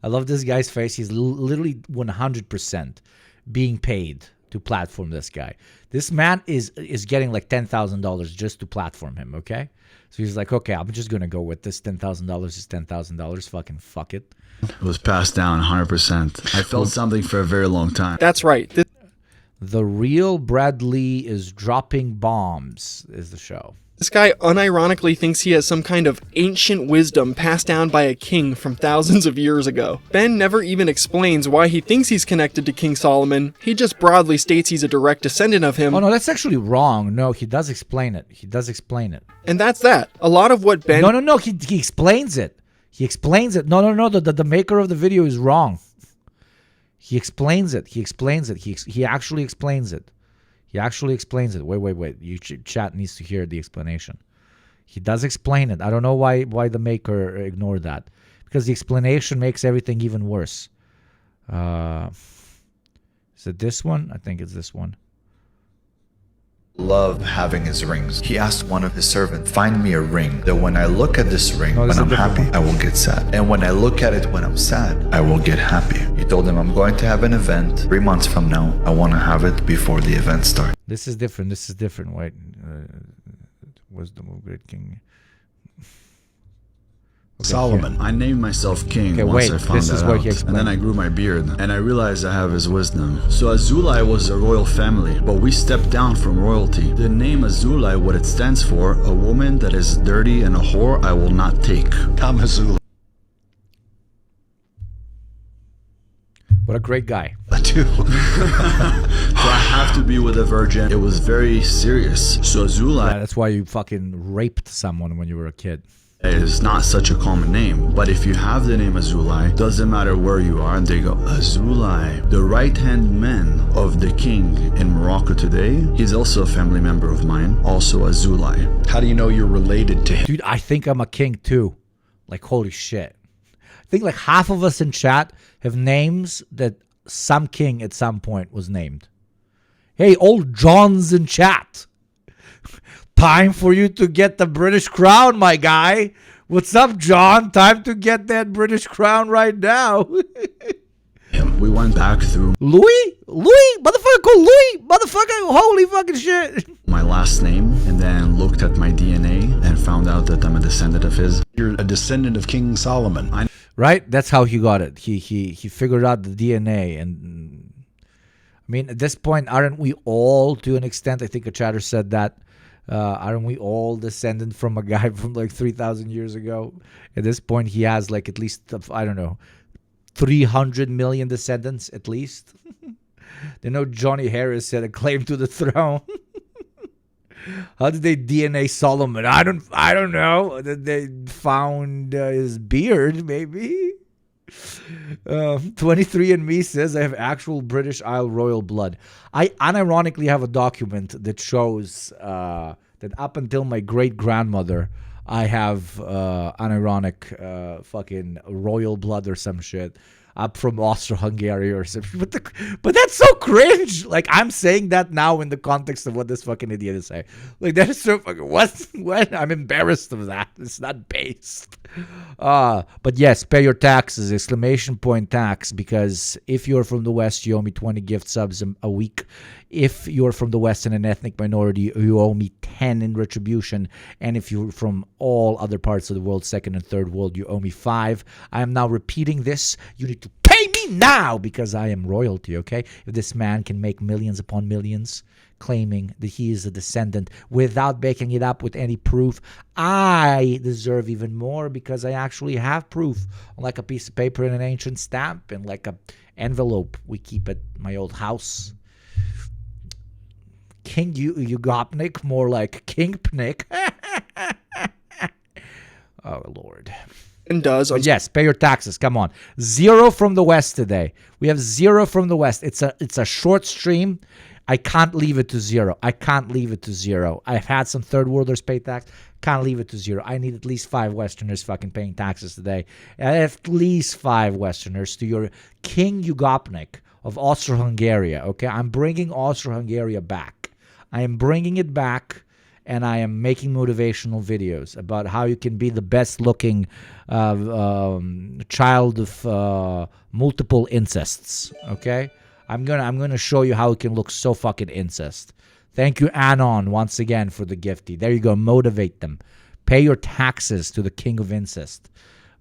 I love this guy's face. He's literally 100% being paid to platform this guy. This man is getting like $10,000 just to platform him, okay? So he's like, okay, I'm just going to go with this. $10,000 is $10,000. Fucking fuck it. It was passed down 100%. I felt something for a very long time. That's right. The real Brad Lee is dropping bombs is the show. This guy unironically thinks he has some kind of ancient wisdom passed down by a king from thousands of years ago. Ben never even explains why he thinks he's connected to King Solomon. He just broadly states he's a direct descendant of him. Oh, no, that's actually wrong. No, he does explain it. And that's that. A lot of what Ben... No, he explains it. He explains it. No, the maker of the video is wrong. He explains it. He actually explains it. Wait. Chat needs to hear the explanation. He does explain it. I don't know why the maker ignored that. Because the explanation makes everything even worse. Is it this one? I think it's this one. Love having his rings. He asked one of his servants, find me a ring, that when I look at this ring, when I'm happy, I will get sad. And when I look at it when I'm sad, I will get happy. He told him, I'm going to have an event 3 months from now. I want to have it before the event starts. This is different. Wait. Wisdom of Great King. Solomon. I named myself king Okay, once wait, I found this is that where out. he And explained. then I grew my beard, and I realized I have his wisdom. So Azulai was a royal family, but we stepped down from royalty. The name Azulai, what it stands for, a woman that is dirty and a whore I will not take. I'm Azulai. What a great guy. So I have to be with a virgin. It was very serious. So Azulai That's why you fucking raped someone when you were a kid. is not such a common name, but if you have the name Azulai, doesn't matter where you are, and they go, Azulai, the right-hand man of the king in Morocco today, he's also a family member of mine, also Azulai. How do you know you're related to him? Dude, I think I'm a king too. Like, holy shit. I think like half of us in chat have names that some king at some point was named. Hey, old John's in chat. Time for you to get the British crown, my guy. What's up, John? Time to get that British crown right now. We went back through Louis? Motherfucker called Louis? Motherfucker, holy fucking shit. my last name and then looked at my DNA and found out that I'm a descendant of his. You're a descendant of King Solomon. Right? That's how he got it. He figured out the DNA. And I mean, at this point, aren't we all, to an extent, I think a chatter said that, aren't we all descendant from a guy from like 3,000 years ago? At this point, he has like at least, I don't know, 300 million descendants at least. They know Johnny Harris had a claim to the throne. How did they DNA Solomon? I don't know. They found his beard, maybe. 23andMe says I have actual British Isle royal blood. I unironically have a document that shows that up until my great grandmother, I have unironic fucking royal blood or some shit. Up from Austro-Hungary or something. But that's so cringe. Like, I'm saying that now in the context of what this fucking idiot is saying. Like, that is so fucking... What? I'm embarrassed of that. It's not based. But yes, pay your taxes. Exclamation point tax. Because if you're from the West, you owe me 20 gift subs a week. If you're from the West and an ethnic minority, you owe me 10 in retribution. And if you're from all other parts of the world, second and third world, you owe me 5. I am now repeating this. You need to pay me now because I am royalty, okay? If this man can make millions upon millions claiming that he is a descendant without backing it up with any proof, I deserve even more because I actually have proof on like a piece of paper and an ancient stamp and like a envelope we keep at my old house. King Ugopnik, more like King Pnik. Oh, Lord. And does. But yes, pay your taxes. Come on. 0 from the West today. We have 0 from the West. It's a short stream. I can't leave it to 0. I can't leave it to 0. I've had some third worlders pay tax. Can't leave it to 0. I need at least 5 Westerners fucking paying taxes today. At least 5 Westerners to your King Ugopnik of Austro-Hungary. Okay, I'm bringing Austro-Hungary back. I am bringing it back, and I am making motivational videos about how you can be the best-looking child of multiple incests. Okay, I'm gonna show you how it can look so fucking incest. Thank you, Anon, once again for the gifty. There you go. Motivate them. Pay your taxes to the king of incest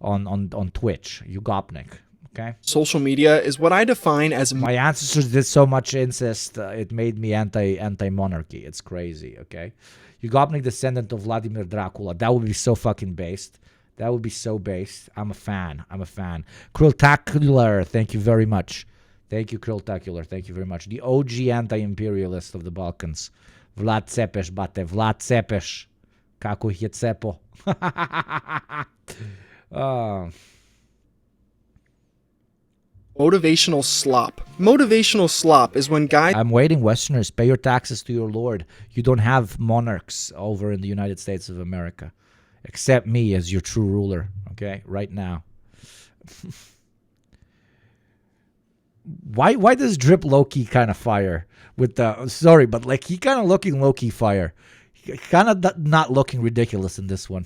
on Twitch, Ugopnik. Okay. Social media is what I define as... My ancestors did so much incest, it made me anti-monarchy. It's crazy, okay? Ugopnik, descendant of Vladimir Dracula. That would be so fucking based. That would be so based. I'm a fan. Krilltacular, thank you very much. Thank you, Krilltacular. Thank you very much. The OG anti-imperialist of the Balkans. Vlad Cepeš, bate. Vlad Cepeš. Kako je cepo. Motivational slop. Motivational slop is when guys... I'm waiting, Westerners. Pay your taxes to your lord. You don't have monarchs over in the United States of America. Except me as your true ruler. Okay? Right now. Why does Drip low-key kind of fire? With the... Sorry, but like he kind of looking low-key fire. Kind of not looking ridiculous in this one.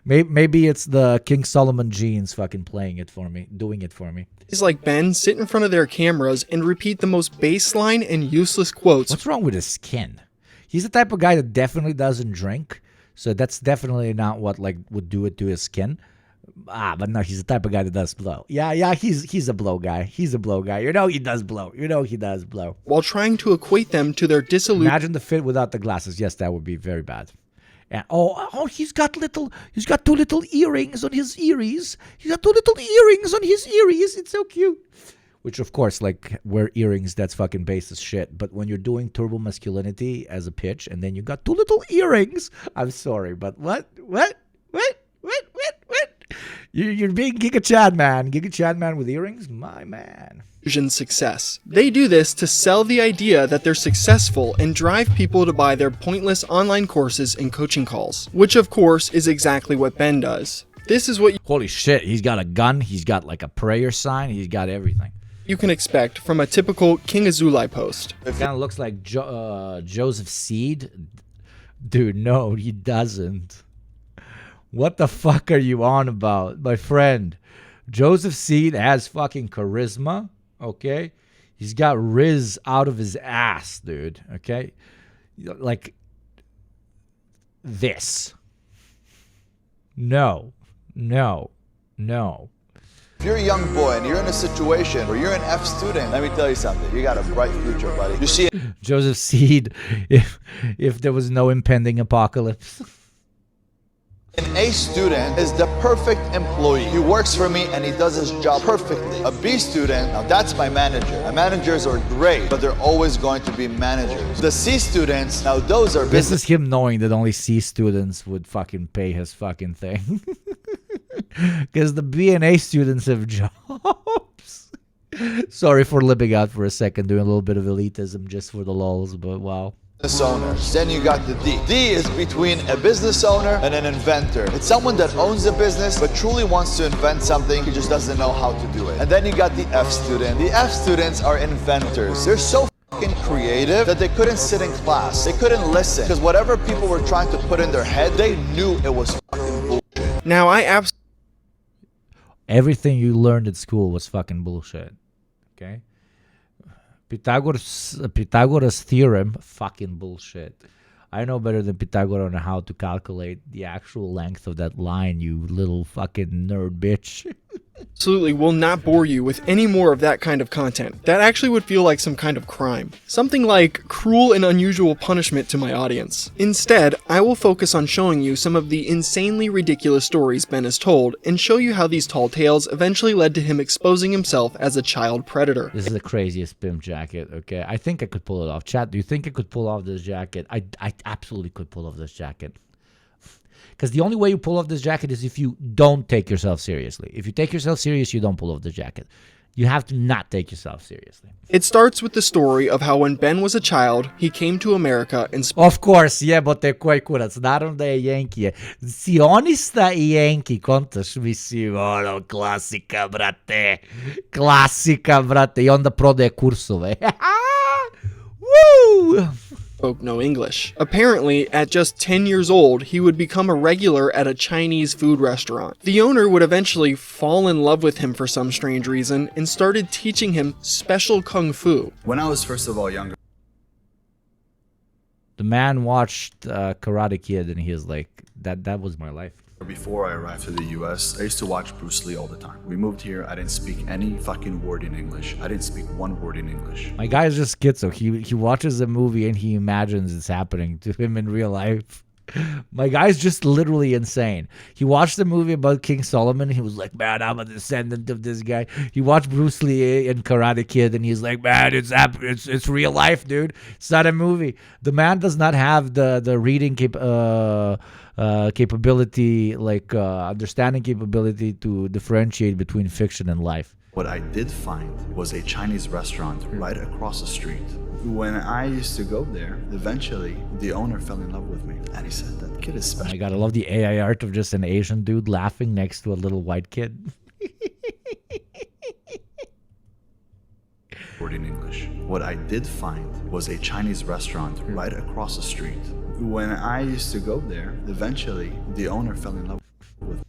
Maybe it's the King Solomon genes fucking playing it for me, doing it for me. Guys like Ben sit in front of their cameras and repeat the most baseline and useless quotes. What's wrong with his skin? He's the type of guy that definitely doesn't drink, So that's definitely not what like would do it to his skin. But no, he's the type of guy that does blow. Yeah, he's a blow guy. He's a blow guy. You know he does blow. While trying to equate them to their disillusion. Imagine the fit without the glasses. Yes, that would be very bad. And he's got two little earrings on his earries. It's so cute. Which of course, like wear earrings, that's fucking base as shit. But when you're doing turbo masculinity as a pitch, and then you got two little earrings, I'm sorry, but what? You're being Giga Chad man with earrings, my man. Success. They do this to sell the idea that they're successful and drive people to buy their pointless online courses and coaching calls, which of course is exactly what Ben does. This is what holy shit, he's got a gun, he's got like a prayer sign, he's got everything. You can expect from a typical King Azulai post. It kind of looks like Joseph Seed. Dude, no, he doesn't. What the fuck are you on about, my friend? Joseph Seed has fucking charisma, okay? He's got Riz out of his ass, dude, okay? Like this. No. If you're a young boy and you're in a situation where you're an F student, let me tell you something. You got a bright future, buddy. You see Joseph Seed, if there was no impending apocalypse. An A student is the perfect employee. He works for me and he does his job perfectly. A B student, now that's my manager. And managers are great, but they're always going to be managers. The C students, now those are business. This is him knowing that only C students would fucking pay his fucking thing. Because the B and A students have jobs. Sorry for lipping out for a second, doing a little bit of elitism just for the lulz, but wow. Business owners. Then you got the D. D is between a business owner and an inventor. It's someone that owns a business but truly wants to invent something, he just doesn't know how to do it. And then you got the F student. The F students are inventors. They're so fucking creative that they couldn't sit in class. They couldn't listen because whatever people were trying to put in their head, they knew it was fucking bullshit. Now everything you learned at school was fucking bullshit. Okay? Pythagoras theorem, fucking bullshit. I know better than Pythagoras on how to calculate the actual length of that line, you little fucking nerd bitch. Absolutely will not bore you with any more of that kind of content. That actually would feel like some kind of crime. Something like cruel and unusual punishment to my audience. Instead, I will focus on showing you some of the insanely ridiculous stories Ben has told, and show you how these tall tales eventually led to him exposing himself as a child predator. This is the craziest pimp jacket, okay? I think I could pull it off. Chat, do you think I could pull off this jacket? I absolutely could pull off this jacket. Because the only way you pull off this jacket is if you don't take yourself seriously. If you take yourself serious, you don't pull off the jacket. You have to not take yourself seriously. It starts with the story of how when Ben was a child, he came to America and... Of course, jebote koji kurac. Naravno da je Yankee. Sionista I Yankee, kontaš, mislim, ono, klasika, brate. Klasika, brate. I onda prodaje kursove. Woo! Spoke no English. Apparently, at just 10 years old, he would become a regular at a Chinese food restaurant. The owner would eventually fall in love with him for some strange reason and started teaching him special kung fu. When I was first of all younger, the man watched Karate Kid and he was like, that was my life. Before I arrived to the US, I used to watch Bruce Lee all the time. We moved here, I didn't speak any fucking word in English. I didn't speak one word in English. My guy's just schizo. He watches a movie and he imagines it's happening to him in real life. My guy's just literally insane. He watched the movie about King Solomon. He was like, man, I'm a descendant of this guy. He watched Bruce Lee and Karate Kid and he's like, man, it's real life, dude. It's not a movie. The man does not have the reading capability, like understanding capability to differentiate between fiction and life. What I did find was a Chinese restaurant right across the street. When I used to go there, eventually the owner fell in love with me and he said, that kid is special. Oh my God, I love the AI art of just an Asian dude laughing next to a little white kid. Word in English. What I did find was a Chinese restaurant right across the street. When I used to go there, eventually the owner fell in love with me.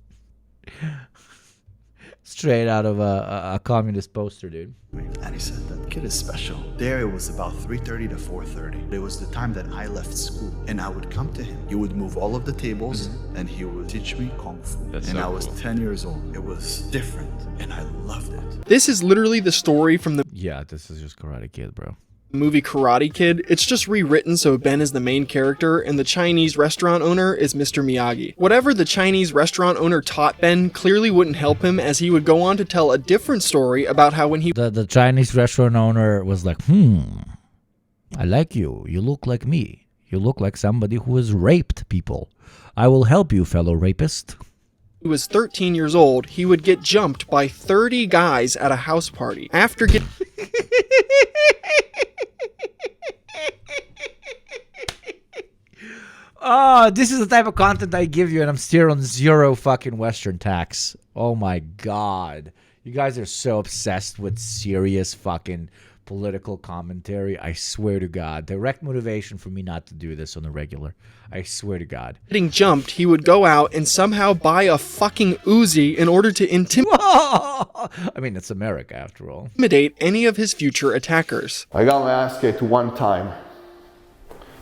straight out of a communist poster, dude. And he said, that kid is special. There it was about 3:30 to 4:30. It was the time that I left school. And I would come to him. He would move all of the tables and he would teach me Kung Fu. I was 10 years old. It was different and I loved it. This is literally the story from the Yeah, this is just Karate Kid, bro. movie Karate Kid. It's just rewritten so Ben is the main character and the Chinese restaurant owner is Mr. Miyagi. Whatever the Chinese restaurant owner taught Ben clearly wouldn't help him, as he would go on to tell a different story about how when he The Chinese restaurant owner was like, I like you. You look like me. You look like somebody who has raped people. I will help you, fellow rapist. was 13 years old, he would get jumped by 30 guys at a house party. After getting Oh, this is the type of content I give you, and I'm still on 0 fucking Western tax. Oh my god. You guys are so obsessed with serious fucking political commentary. I swear to God. Direct motivation for me not to do this on the regular. I swear to God. getting jumped, he would go out and somehow buy a fucking Uzi in order to I mean, it's America after all. intimidate any of his future attackers. I got my ass kicked one time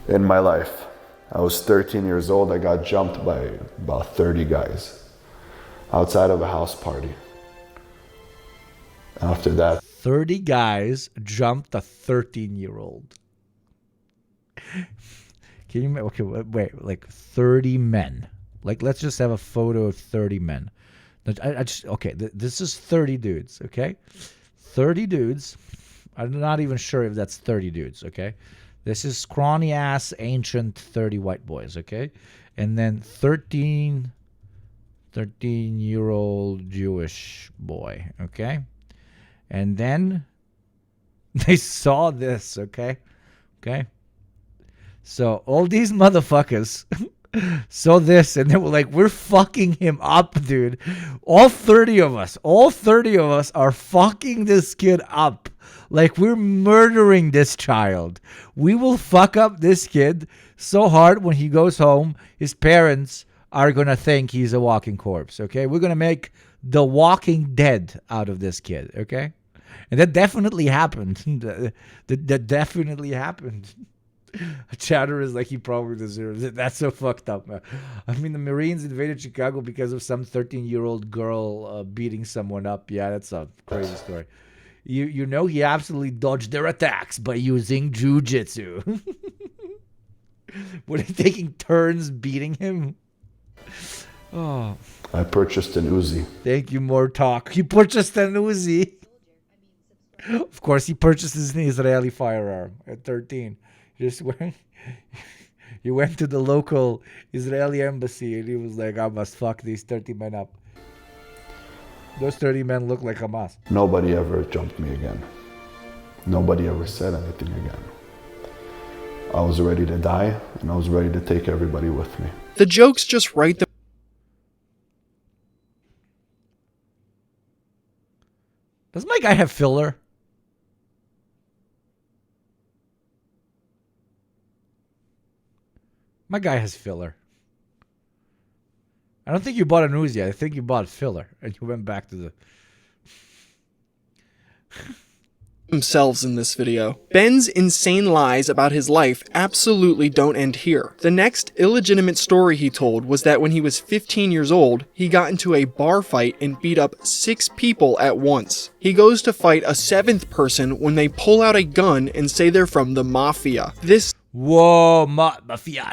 in my life. I was 13 years old. I got jumped by about 30 guys outside of a house party. After that, 30 guys jumped a 13-year-old. Can you, okay, wait, like 30 men. Like, let's just have a photo of 30 men. Okay, this is 30 dudes, okay? 30 dudes. I'm not even sure if that's 30 dudes, okay? This is scrawny-ass, ancient 30 white boys, okay? And then 13-year-old Jewish boy, okay? And then they saw this, okay? Okay? So all these motherfuckers saw this and they were like, we're fucking him up, dude. All 30 of us are fucking this kid up. Like, we're murdering this child. We will fuck up this kid so hard when he goes home, his parents are going to think he's a walking corpse, okay? We're going to make the Walking Dead out of this kid, okay? And that definitely happened. that definitely happened. Chatter is like, he probably deserves it. That's so fucked up, man. I mean, the Marines invaded Chicago because of some 13-year-old girl beating someone up. Yeah, that's a crazy story. You know, he absolutely dodged their attacks by using jujitsu. Were they taking turns beating him? Oh. I purchased an Uzi. Thank you, more talk. He purchased an Uzi. Of course, he purchased an Israeli firearm at 13. He went to the local Israeli embassy and he was like, I must fuck these 30 men up. Those 30 men look like Hamas. Nobody ever jumped me again. Nobody ever said anything again. I was ready to die and I was ready to take everybody with me. The jokes just write them. Does my guy have filler? My guy has filler. I don't think you bought an Uzi. I think you bought filler. And you went back to the... themselves in this video. Ben's insane lies about his life absolutely don't end here. The next illegitimate story he told was that when he was 15 years old, he got into a bar fight and beat up 6 people at once. He goes to fight a 7th person when they pull out a gun and say they're from the mafia. This mafia,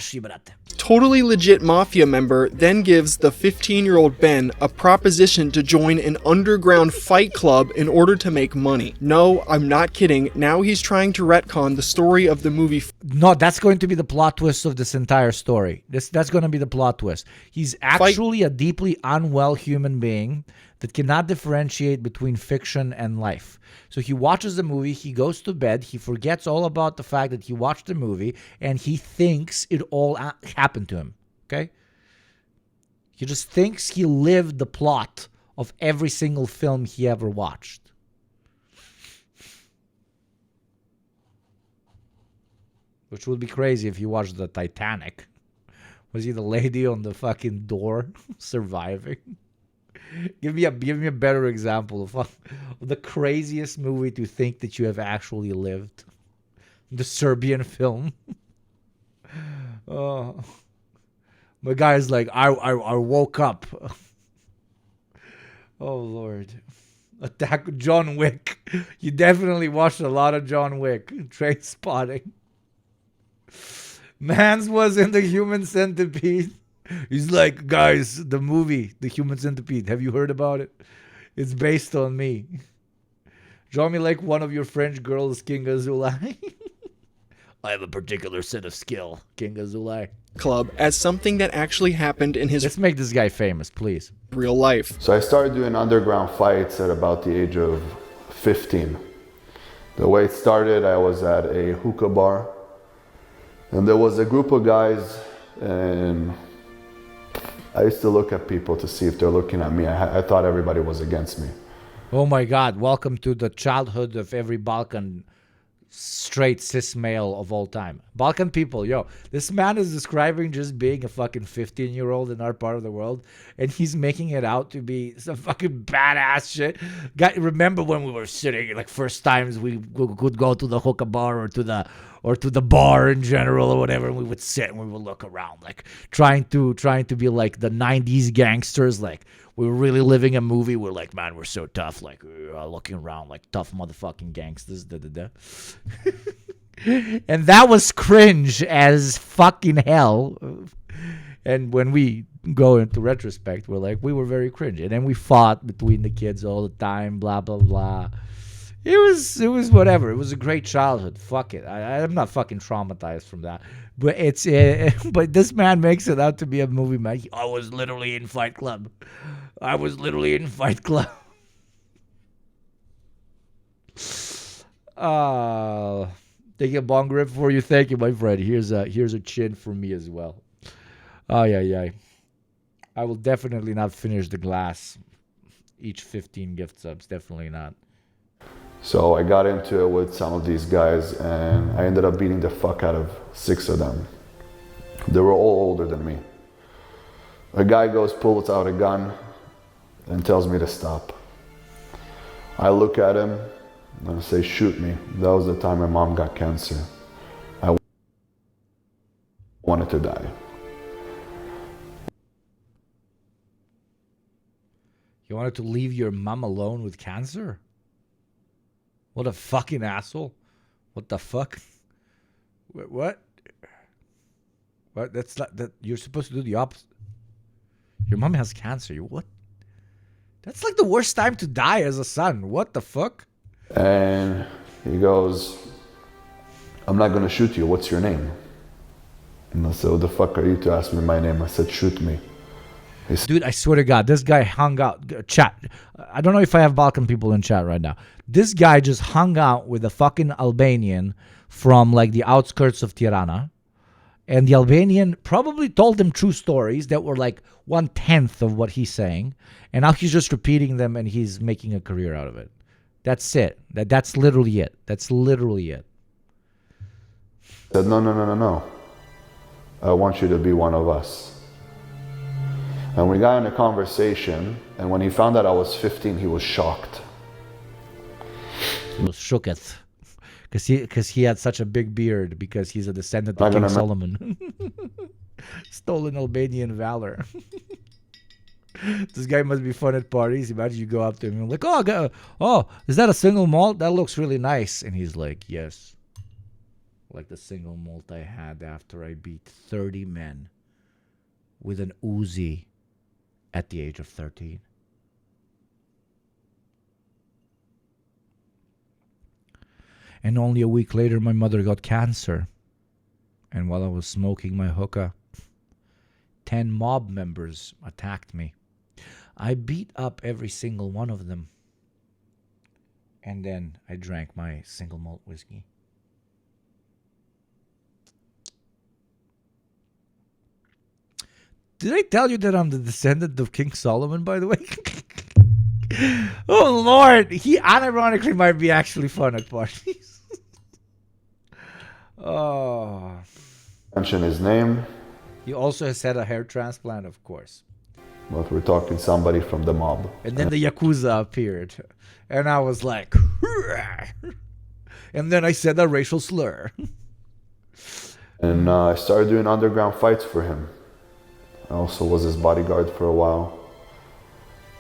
totally legit mafia member then gives the 15-year-old Ben a proposition to join an underground fight club in order to make money. No, I'm not kidding. Now he's trying to retcon the story of the movie. No, that's going to be the plot twist of this entire story. That's going to be the plot twist. He's actually a deeply unwell human being that cannot differentiate between fiction and life. So he watches the movie, he goes to bed, he forgets all about the fact that he watched the movie, and he thinks it all happened to him, okay? He just thinks he lived the plot of every single film he ever watched. Which would be crazy if you watched the Titanic. Was he the lady on the fucking door surviving? Give me a better example of the craziest movie to think that you have actually lived. The Serbian film. Oh, my guy's like, I woke up. Oh Lord. Attack John Wick. You definitely watched a lot of John Wick. Train Spotting. Mans was in the Human Centipede. He's like, guys, the movie, The Human Centipede. Have you heard about it? It's based on me. Draw me like one of your French girls, King Azulai. I have a particular set of skill, King Azulai. Club as something that actually happened in his Let's make this guy famous, please. real life. So I started doing underground fights at about the age of 15. The way it started, I was at a hookah bar, and there was a group of guys, and I used to look at people to see if they're looking at me. I thought everybody was against me. Oh my God, welcome to the childhood of every Balkan straight cis male of all time. Balkan people, yo, this man is describing just being a fucking 15-year-old in our part of the world, and he's making it out to be some fucking badass shit. Remember when we were sitting, like first times we could go to the hookah bar or to the bar in general or whatever, and we would sit and we would look around, like trying to be like the 90s gangsters, like we were really living a movie. We're like, man, we're so tough, like looking around like tough motherfucking gangsters. And that was cringe as fucking hell. And when we go into retrospect, we're like, we were very cringe. And then we fought between the kids all the time, blah blah blah. It was whatever. It was a great childhood. Fuck it. I'm not fucking traumatized from that. But but this man makes it out to be a movie, man. I was literally in Fight Club. Taking a bong rip for you. Thank you, my friend. Here's a chin for me as well. Yeah. I will definitely not finish the glass. Each 15 gift subs. Definitely not. So I got into it with some of these guys, and I ended up beating the fuck out of 6 of them. They were all older than me. A guy pulls out a gun and tells me to stop. I look at him and I say, shoot me. That was the time my mom got cancer. I wanted to die. You wanted to leave your mom alone with cancer? What a fucking asshole. What the fuck? What? What? That's not that. You're supposed to do the opposite. Your mom has cancer. What? That's like the worst time to die as a son. What the fuck? And he goes, I'm not gonna shoot you. What's your name? And I said, what the fuck are you to ask me my name? I said, shoot me. Dude, I swear to God, this guy hung out. Chat. I don't know if I have Balkan people in chat right now. This guy just hung out with a fucking Albanian from like the outskirts of Tirana. And the Albanian probably told him true stories that were like 1/10 of what he's saying. And now he's just repeating them and he's making a career out of it. That's it. That's literally it. That's literally it. I said, no. I want you to be one of us. And we got in a conversation, and when he found out I was 15, he was shocked. He was shooketh. Because he had such a big beard, because he's a descendant of King Solomon. Stolen Albanian valor. This guy must be fun at parties. Imagine you go up to him and like, oh, is that a single malt? That looks really nice. And he's like, yes. Like the single malt I had after I beat 30 men with an Uzi at the age of 13. And only a week later, my mother got cancer. And while I was smoking my hookah, 10 mob members attacked me. I beat up every single one of them. And then I drank my single malt whiskey. Did I tell you that I'm the descendant of King Solomon, by the way? Oh, Lord. He unironically might be actually fun at parties. Oh. Mention his name. He also has had a hair transplant, of course. but we're talking somebody from the mob. And then the Yakuza appeared. And I was like, "Hurrah!" And then I said a racial slur. And I started doing underground fights for him. I also was his bodyguard for a while.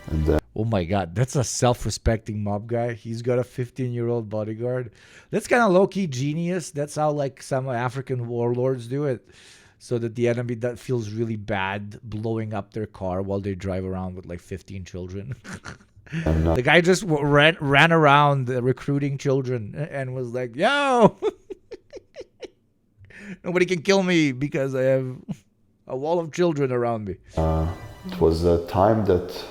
And then Oh my God, that's a self-respecting mob guy. He's got a 15-year-old bodyguard. That's kind of low-key genius. That's how like some African warlords do it. So that the enemy that feels really bad blowing up their car while they drive around with like 15 children. The guy just ran around recruiting children and was like, yo, nobody can kill me because I have a wall of children around me. it was a time that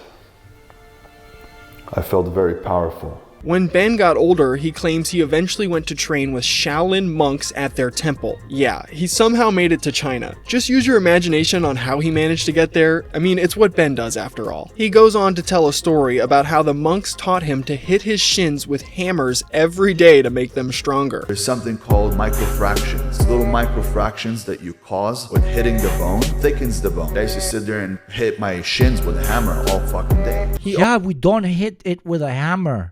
I felt very powerful. When Ben got older, he claims he eventually went to train with Shaolin monks at their temple. Yeah, he somehow made it to China. Just use your imagination on how he managed to get there. I mean, it's what Ben does after all. He goes on to tell a story about how the monks taught him to hit his shins with hammers every day to make them stronger. There's something called microfractions. Little microfractions that you cause with hitting the bone thickens the bone. I used to sit there and hit my shins with a hammer all fucking day. Yeah, we don't hit it with a hammer.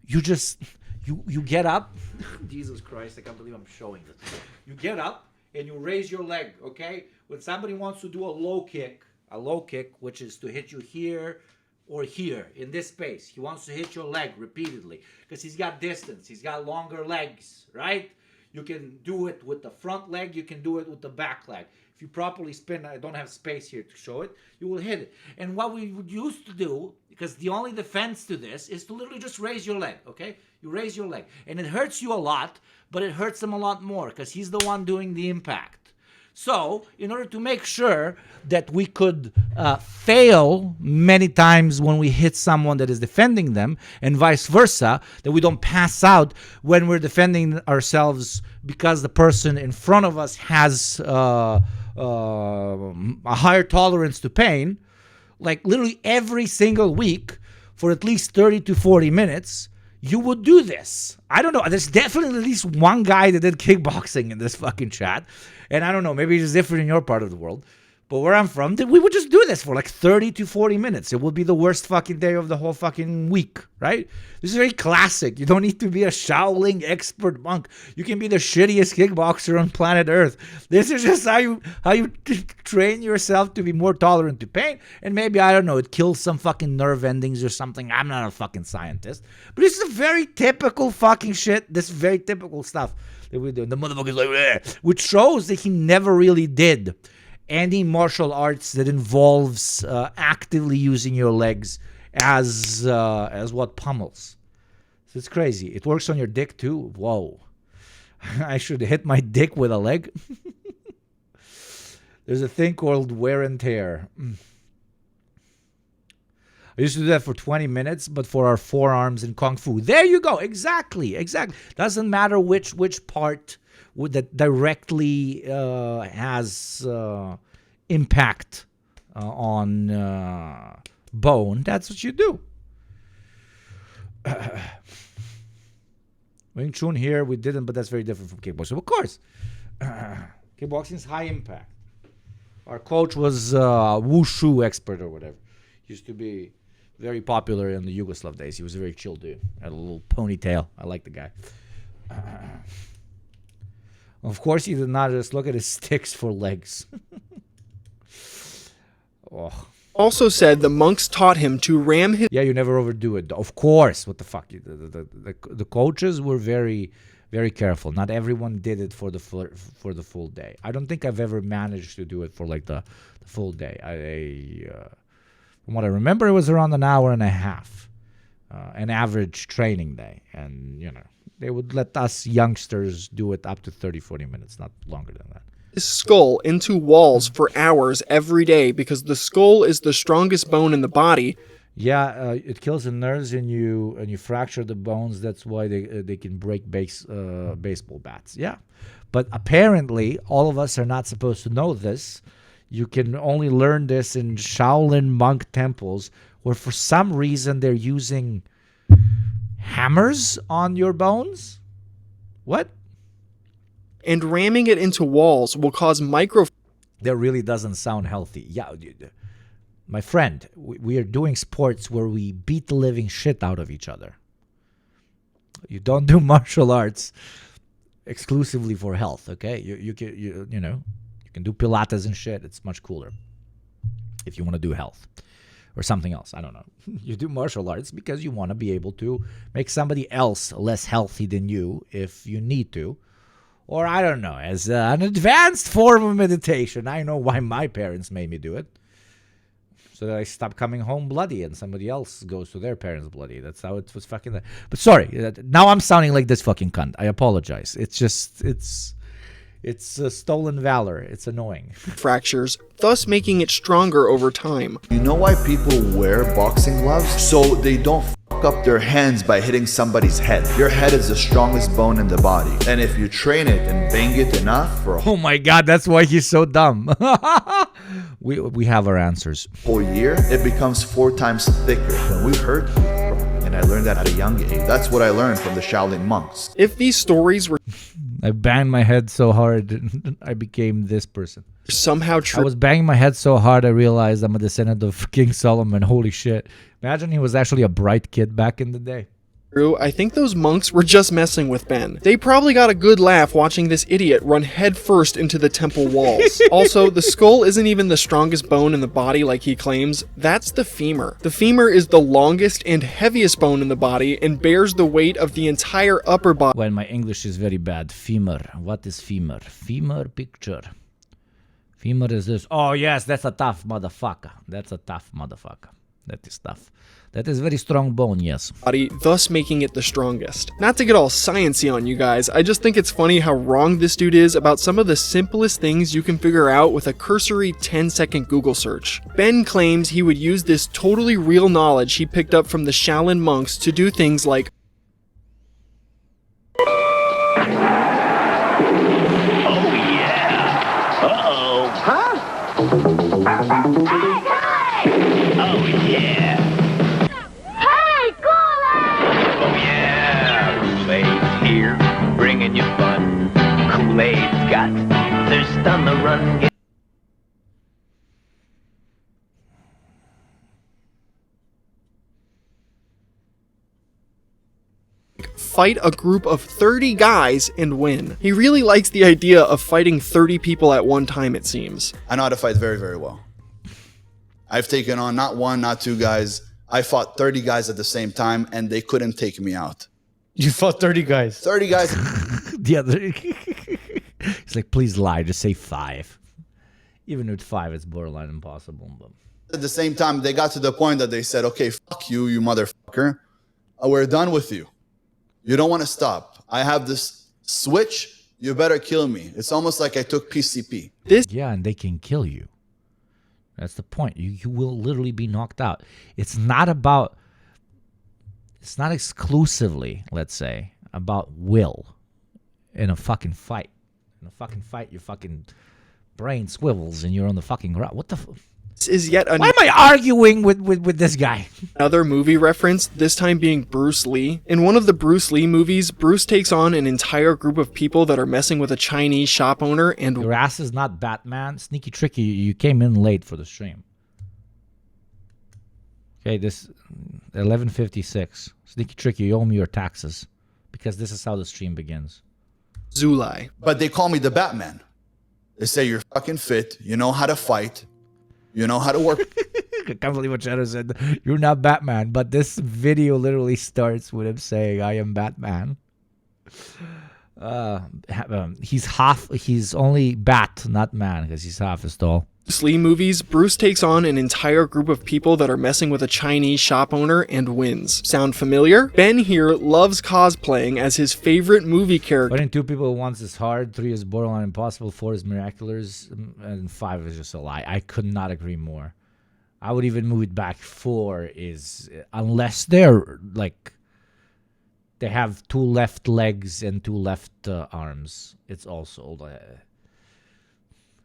You just, you get up. Jesus Christ, I can't believe I'm showing this. You get up and you raise your leg, okay? When somebody wants to do a low kick, which is to hit you here or here in this space, he wants to hit your leg repeatedly because he's got distance. He's got longer legs, right? You can do it with the front leg. You can do it with the back leg. If you properly spin, I don't have space here to show it, you will hit it. And what we would used to do, because the only defense to this is to literally just raise your leg, okay? You raise your leg. And it hurts you a lot, but it hurts him a lot more because he's the one doing the impact. So, in order to make sure that we could fail many times when we hit someone that is defending them, and vice versa, that we don't pass out when we're defending ourselves because the person in front of us has a higher tolerance to pain, like literally every single week for at least 30 to 40 minutes, you would do this. I don't know. There's definitely at least one guy that did kickboxing in this fucking chat. And I don't know, maybe it's different in your part of the world. But where I'm from, we would just do this for like 30 to 40 minutes. It would be the worst fucking day of the whole fucking week, right? This is very classic. You don't need to be a Shaolin expert monk. You can be the shittiest kickboxer on planet Earth. This is just how you train yourself to be more tolerant to pain. And maybe, I don't know, it kills some fucking nerve endings or something. I'm not a fucking scientist. But this is a very typical fucking shit. This is very typical stuff that we do. And the motherfucker's like, "Bleh," which shows that he never really did any martial arts that involves actively using your legs as what pummels. So it's crazy. It works on your dick too. Whoa. I should hit my dick with a leg. There's a thing called wear and tear. I used to do that for 20 minutes, but for our forearms in Kung Fu. There you go. Exactly. Doesn't matter which part that directly has impact on bone. That's what you do. Wing Chun here, we didn't, but that's very different from kickboxing. Of course. Kickboxing is high impact. Our coach was a wushu expert or whatever. Used to be very popular in the Yugoslav days. He was a very chill dude. Had a little ponytail. I like the guy. Of course, he did not just look at his sticks for legs. Oh. Also said the monks taught him to ram his... Yeah, you never overdo it. Of course. What the fuck? The coaches were very, very careful. Not everyone did it for the full day. I don't think I've ever managed to do it for like the full day. From what I remember, it was around an hour and a half, an average training day. And, you know, they would let us youngsters do it up to 30, 40 minutes, not longer than that. His skull into walls for hours every day because the skull is the strongest bone in the body. Yeah, it kills the nerves and you fracture the bones. That's why they can break baseball bats. Yeah, but apparently all of us are not supposed to know this. You can only learn this in Shaolin monk temples where for some reason they're using hammers on your bones. What? And ramming it into walls will cause micro... That really doesn't sound healthy. Yeah, dude. my friend, we are doing sports where we beat the living shit out of each other. You don't do martial arts exclusively for health, okay? You can do Pilates and shit. It's much cooler if you want to do health or something else. I don't know. You do martial arts because you want to be able to make somebody else less healthy than you if you need to. Or I don't know, as an advanced form of meditation. I know why my parents made me do it. So that I stop coming home bloody and somebody else goes to their parents bloody. That's how it was fucking. But sorry, now I'm sounding like this fucking cunt. I apologize. It's just, it's stolen valor. It's annoying. Fractures, thus making it stronger over time. You know why people wear boxing gloves? So they don't fuck up their hands by hitting somebody's head. Your head is the strongest bone in the body. And if you train it and bang it enough for a oh my God, that's why he's so dumb. We have our answers. whole year, it becomes 4 times thicker. When we hurt, and I learned that at a young age. That's what I learned from the Shaolin monks. If these stories were I banged my head so hard, I became this person. Somehow true. I was banging my head so hard, I realized I'm a descendant of King Solomon. Holy shit. Imagine he was actually a bright kid back in the day. I think those monks were just messing with Ben. They probably got a good laugh watching this idiot run headfirst into the temple walls. Also, the skull isn't even the strongest bone in the body like he claims. That's the femur. The femur is the longest and heaviest bone in the body and bears the weight of the entire upper body. Well, my English is very bad. Femur. What is femur? Femur picture. Femur is this. Oh, yes, that's a tough motherfucker. That's a tough motherfucker. That is tough. That is very strong bone, yes. Body, thus making it the strongest. Not to get all sciencey on you guys, I just think it's funny how wrong this dude is about some of the simplest things you can figure out with a cursory 10-second Google search. Ben claims he would use this totally real knowledge he picked up from the Shaolin monks to do things like bringing you fun. Kool-Aid's got thirst on the run. fight a group of 30 guys and win. He really likes the idea of fighting 30 people at one time, it seems. I know how to fight very, very well. I've taken on not 1, not 2 guys. I fought 30 guys at the same time, and they couldn't take me out. You fought 30 guys. 30 guys. The other. It's like, please lie. Just say 5. Even with 5, it's borderline impossible. But at the same time, they got to the point that they said, okay, fuck you, you motherfucker. We're done with you. You don't want to stop. I have this switch. You better kill me. It's almost like I took PCP. Yeah, and they can kill you. That's the point. You will literally be knocked out. It's not exclusively, let's say, about will in a fucking fight. In a fucking fight, your fucking brain swivels and you're on the fucking ground. What the This is yet Why am I arguing with this guy? Another movie reference, this time being Bruce Lee. In one of the Bruce Lee movies, Bruce takes on an entire group of people that are messing with a Chinese shop owner and... Your ass is not Batman. Sneaky Tricky, you came in late for the stream. Okay, this 11:56. Sneaky Tricky, you owe me your taxes. Because this is how the stream begins. Zulai. But they call me the Batman. They say you're fucking fit, you know how to fight, you know how to work. I can't believe what Shadow said. You're not Batman, but this video literally starts with him saying, I am Batman. He's only bat, not man, because he's half as tall. Bruce Lee movies, Bruce takes on an entire group of people that are messing with a Chinese shop owner and wins. Sound familiar? Ben here loves cosplaying as his favorite movie character. Fighting 2 people at once is hard, 3 is borderline impossible, 4 is miraculous, and 5 is just a lie. I could not agree more. I would even move it back. 4 is, unless they're like, they have 2 left legs and 2 left arms. It's also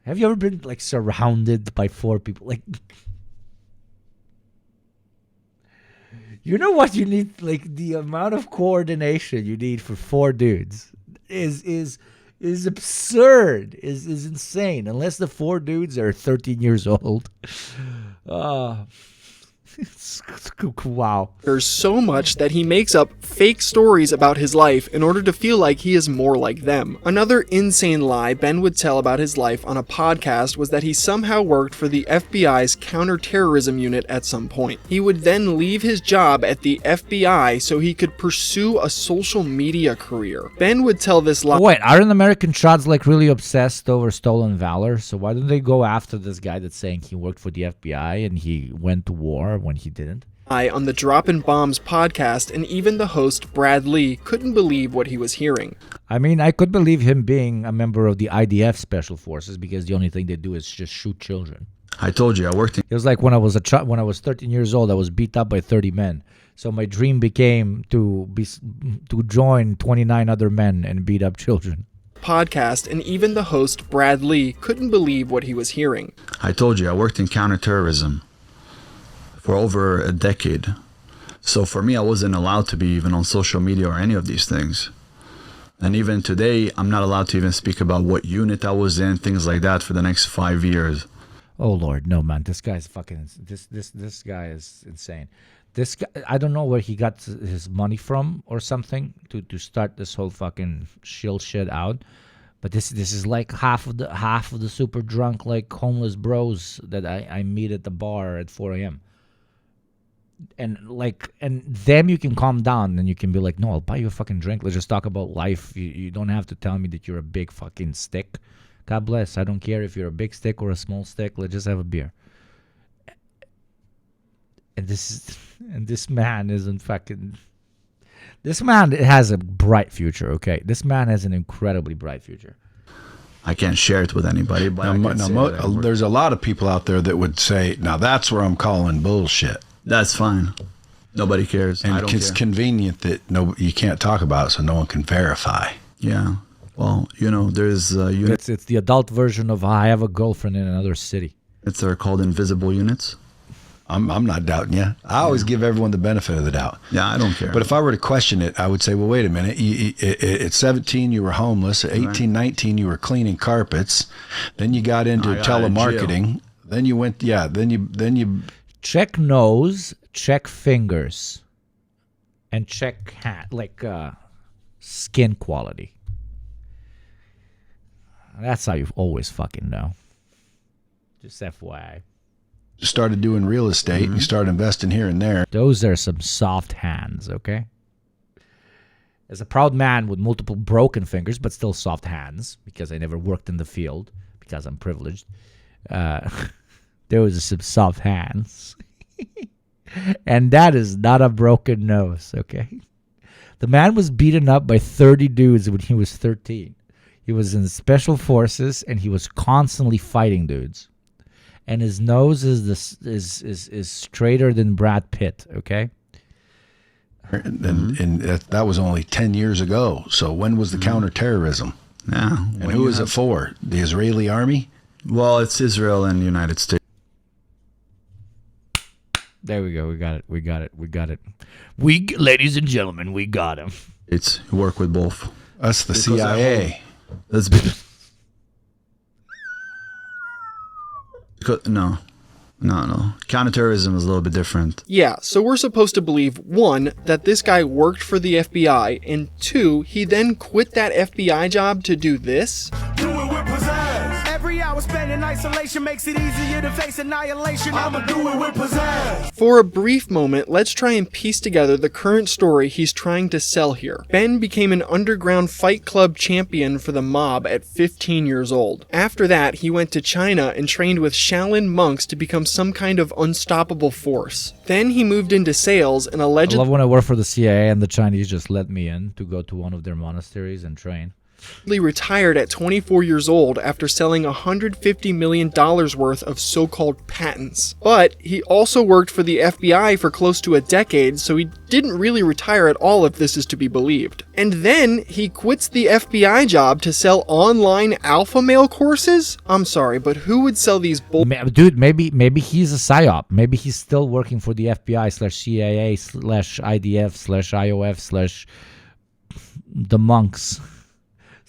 have you ever been like surrounded by 4 people? Like, you know what you need? Like the amount of coordination you need for 4 dudes is absurd. Is insane. Unless the 4 dudes are 13 years old. Wow. There's so much that he makes up fake stories about his life in order to feel like he is more like them. Another insane lie Ben would tell about his life on a podcast was that he somehow worked for the FBI's counterterrorism unit at some point. He would then leave his job at the FBI so he could pursue a social media career. Ben would tell this lie. Wait, aren't American chads like really obsessed over stolen valor? So why don't they go after this guy that's saying he worked for the FBI and he went to war when he didn't? On the Droppin' Bombs podcast, and even the host, Brad Lee, couldn't believe what he was hearing. I mean, I could believe him being a member of the IDF Special Forces because the only thing they do is just shoot children. I told you, I worked in... It was like when I was when I was 13 years old, I was beat up by 30 men. So my dream became to join 29 other men and beat up children. Podcast, and even the host, Brad Lee, couldn't believe what he was hearing. I told you, I worked in counterterrorism for over a decade. So for me, I wasn't allowed to be even on social media or any of these things. And even today, I'm not allowed to even speak about what unit I was in, things like that, for the next 5 years. Oh Lord, no man, this guy's fucking this guy is insane. This guy, I don't know where he got his money from or something to start this whole fucking shill shit out. But this is like half of the super drunk like homeless bros that I meet at the bar at 4 a.m. And them you can calm down and you can be like, no, I'll buy you a fucking drink. Let's just talk about life. You don't have to tell me that you're a big fucking stick. God bless. I don't care if you're a big stick or a small stick. Let's just have a beer. And this man isn't fucking. This man has a bright future. Okay, this man has an incredibly bright future. I can't share it with anybody, but there's a lot of people out there that would say, now that's where I'm calling bullshit. That's fine. Nobody cares. And I don't it's care. convenient that you can't talk about it, so no one can verify. Yeah. Well, there's it's the adult version of I have a girlfriend in another city. They're called invisible units. I'm not doubting you. I always give everyone the benefit of the doubt. Yeah, I don't care. But if I were to question it, I would say, well, wait a minute. At 17, you were homeless. At 18, right. 19, you were cleaning carpets. Then you got into telemarketing. Then you went, then you... Check nose, check fingers, and check skin quality. That's how you always fucking know. Just FYI. Started doing real estate. You started investing here and there. Those are some soft hands, okay? As a proud man with multiple broken fingers, but still soft hands, because I never worked in the field, because I'm privileged, there was some soft hands. And that is not a broken nose, okay? The man was beaten up by 30 dudes when he was 13. He was in special forces, and he was constantly fighting dudes. And his nose is straighter than Brad Pitt, okay? And that was only 10 years ago. So when was the counterterrorism? Yeah. And who was it for? The Israeli army? Well, it's Israel and the United States. There we go. We got it. Ladies and gentlemen, we got him. It's work with both. Us, the CIA. That's big. No. Counterterrorism is a little bit different. Yeah, so we're supposed to believe, 1, that this guy worked for the FBI, and 2, he then quit that FBI job to do this? Do it with pizzazz. Every hour spent in isolation makes it easier to face annihilation. I'ma do it with pizzazz. For a brief moment, let's try and piece together the current story he's trying to sell here. Ben became an underground fight club champion for the mob at 15 years old. After that, he went to China and trained with Shaolin monks to become some kind of unstoppable force. Then he moved into sales and allegedly... I love when I worked for the CIA and the Chinese just let me in to go to one of their monasteries and train. Retired at 24 years old after selling $150 million worth of so-called patents. But he also worked for the FBI for close to a decade, so he didn't really retire at all if this is to be believed. And then he quits the FBI job to sell online alpha male courses? I'm sorry, but who would sell these Dude, maybe he's a psyop. Maybe he's still working for the FBI/CIA/IDF/IOF/ the monks.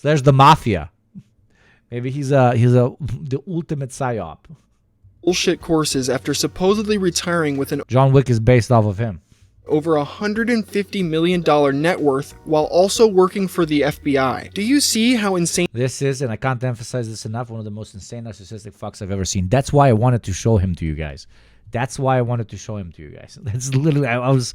There's the mafia. Maybe he's the ultimate psyop. bullshit courses after supposedly retiring with an John Wick is based off of him. over $150 million net worth while also working for the FBI. Do you see how insane This is, and I can't emphasize this enough, one of the most insane narcissistic fucks I've ever seen. That's why I wanted to show him to you guys. That's why I wanted to show him to you guys. That's literally, I was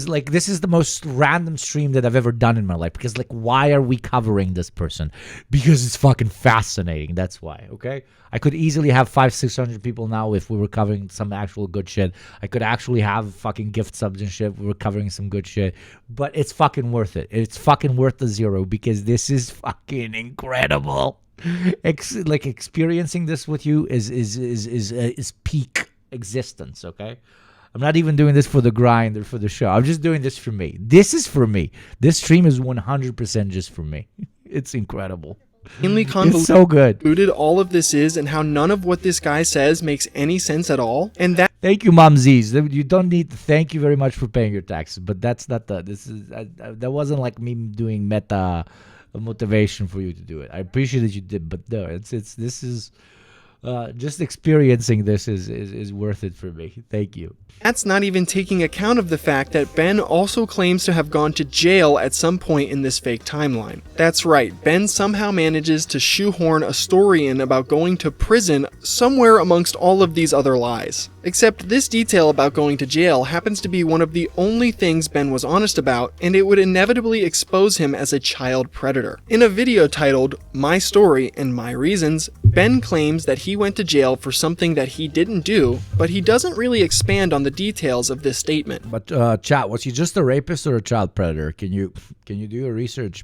like, this is the most random stream that I've ever done in my life. Because, like, why are we covering this person? Because it's fucking fascinating. That's why, okay? I could easily have 500-600 people now if we were covering some actual good shit. I could actually have fucking gift subs and shit if we were covering some good shit. But it's fucking worth it. It's fucking worth the zero because this is fucking incredible. Like, experiencing this with you is peak existence, okay? I'm not even doing this for the grind or for the show. I'm just doing this for me. This is for me. This stream is 100% just for me. It's incredible. It's so good. All of this is and how none of what this guy says makes any sense at all. And that Thank you, Momsies. You don't need to thank you very much for paying your taxes, but that's not that wasn't like me doing meta motivation for you to do it. I appreciate that you did, but no, this is just experiencing this is worth it for me. Thank you. That's not even taking account of the fact that Ben also claims to have gone to jail at some point in this fake timeline. That's right, Ben somehow manages to shoehorn a story in about going to prison somewhere amongst all of these other lies. Except this detail about going to jail happens to be one of the only things Ben was honest about, and it would inevitably expose him as a child predator. In a video titled, My Story and My Reasons, Ben claims that he went to jail for something that he didn't do, but he doesn't really expand on the details of this statement. But chat, was he just a rapist or a child predator? Can you do your research?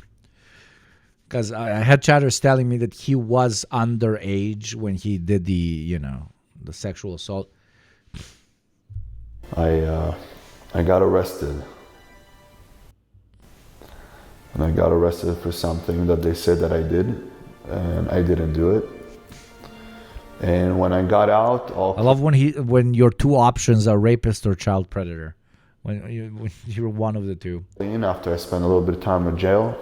Because I had chatters telling me that he was underage when he did the sexual assault. I got arrested. And I got arrested for something that they said that I did, and I didn't do it. And when I got out, I love when your two options are rapist or child predator. When you're one of the two. After I spent a little bit of time in jail,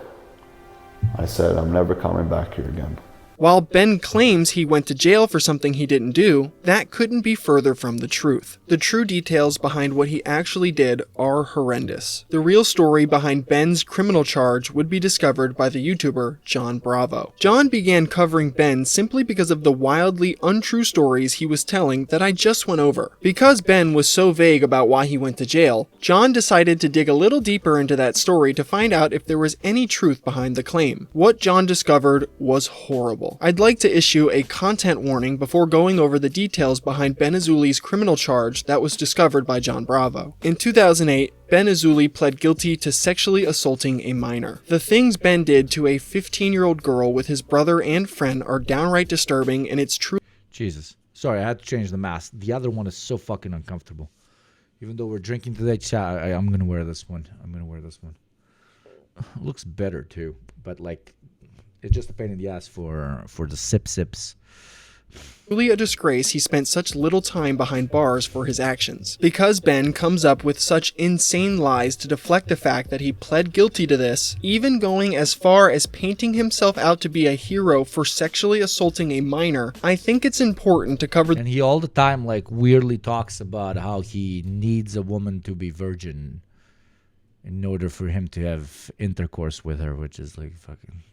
I said, I'm never coming back here again. While Ben claims he went to jail for something he didn't do, that couldn't be further from the truth. The true details behind what he actually did are horrendous. The real story behind Ben's criminal charge would be discovered by the YouTuber John Bravo. John began covering Ben simply because of the wildly untrue stories he was telling that I just went over. Because Ben was so vague about why he went to jail, John decided to dig a little deeper into that story to find out if there was any truth behind the claim. What John discovered was horrible. I'd like to issue a content warning before going over the details behind Ben Azzouli's criminal charge that was discovered by John Bravo. In 2008, Ben Azzouli pled guilty to sexually assaulting a minor. The things Ben did to a 15-year-old girl with his brother and friend are downright disturbing, and it's true. Jesus. Sorry, I had to change the mask. The other one is so fucking uncomfortable. Even though we're drinking today, chat, I'm going to wear this one. It looks better too, but like, it's just a pain in the ass for the sips. Truly a disgrace he spent such little time behind bars for his actions. Because Ben comes up with such insane lies to deflect the fact that he pled guilty to this, even going as far as painting himself out to be a hero for sexually assaulting a minor, I think it's important to cover. And he all the time like weirdly talks about how he needs a woman to be virgin in order for him to have intercourse with her, which is like fucking...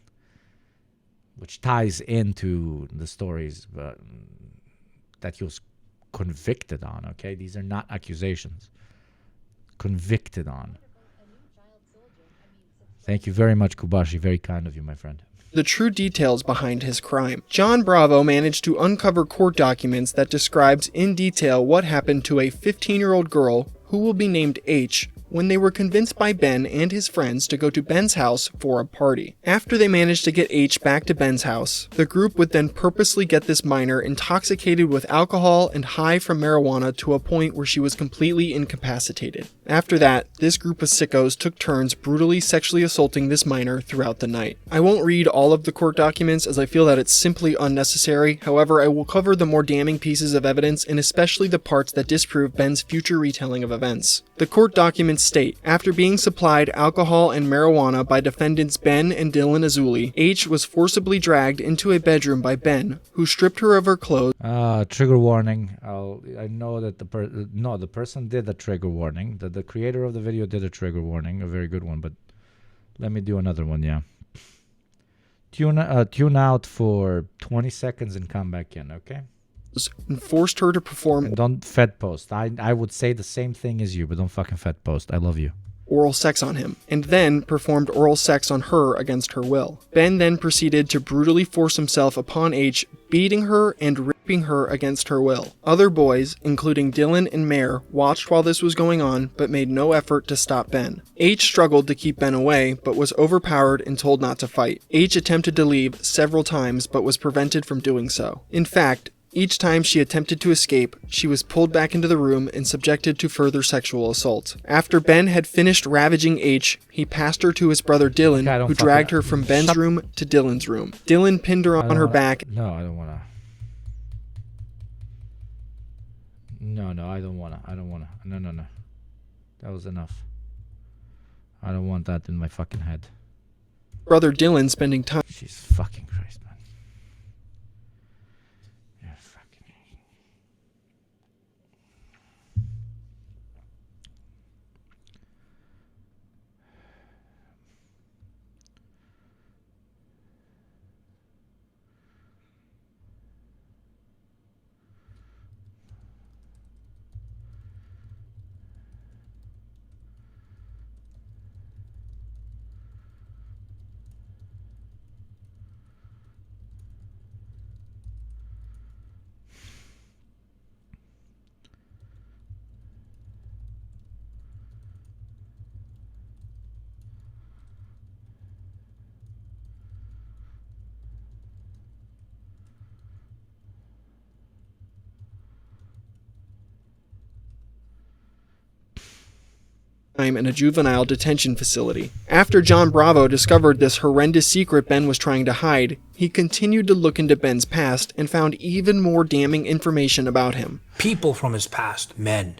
which ties into the stories that he was convicted on, okay? These are not accusations. Convicted on. Thank you very much, Kubashi. Very kind of you, my friend. The true details behind his crime. John Bravo managed to uncover court documents that describes in detail what happened to a 15-year-old girl who will be named H when they were convinced by Ben and his friends to go to Ben's house for a party. After they managed to get H back to Ben's house, the group would then purposely get this minor intoxicated with alcohol and high from marijuana to a point where she was completely incapacitated. After that, this group of sickos took turns brutally sexually assaulting this minor throughout the night. I won't read all of the court documents as I feel that it's simply unnecessary. However, I will cover the more damning pieces of evidence and especially the parts that disprove Ben's future retelling of events. The court documents state, after being supplied alcohol and marijuana by defendants Ben and Dylan Azuli, H was forcibly dragged into a bedroom by Ben, who stripped her of her clothes. Trigger warning. I know that the person did a trigger warning. The creator of the video did a trigger warning, a very good one. But let me do another one. Yeah. Tune out for 20 seconds and come back in. Okay. And forced her to perform. And don't fed post. I would say the same thing as you, but don't fucking fed post. I love you. Oral sex on him, and then performed oral sex on her against her will. Ben then proceeded to brutally force himself upon H, beating her and raping her against her will. Other boys, including Dylan and Mare, watched while this was going on, but made no effort to stop Ben. H struggled to keep Ben away, but was overpowered and told not to fight. H attempted to leave several times, but was prevented from doing so. In fact, each time she attempted to escape, she was pulled back into the room and subjected to further sexual assault. After Ben had finished ravaging H, he passed her to his brother Dylan, who dragged her from Ben's room to Dylan's room. Dylan pinned her on her back. No, I don't want to. No, I don't want to. No. That was enough. I don't want that in my fucking head. Brother Dylan spending time. Jesus fucking Christ, man. In a juvenile detention facility. After John Bravo discovered this horrendous secret Ben was trying to hide, he continued to look into Ben's past and found even more damning information about him. People from his past, men,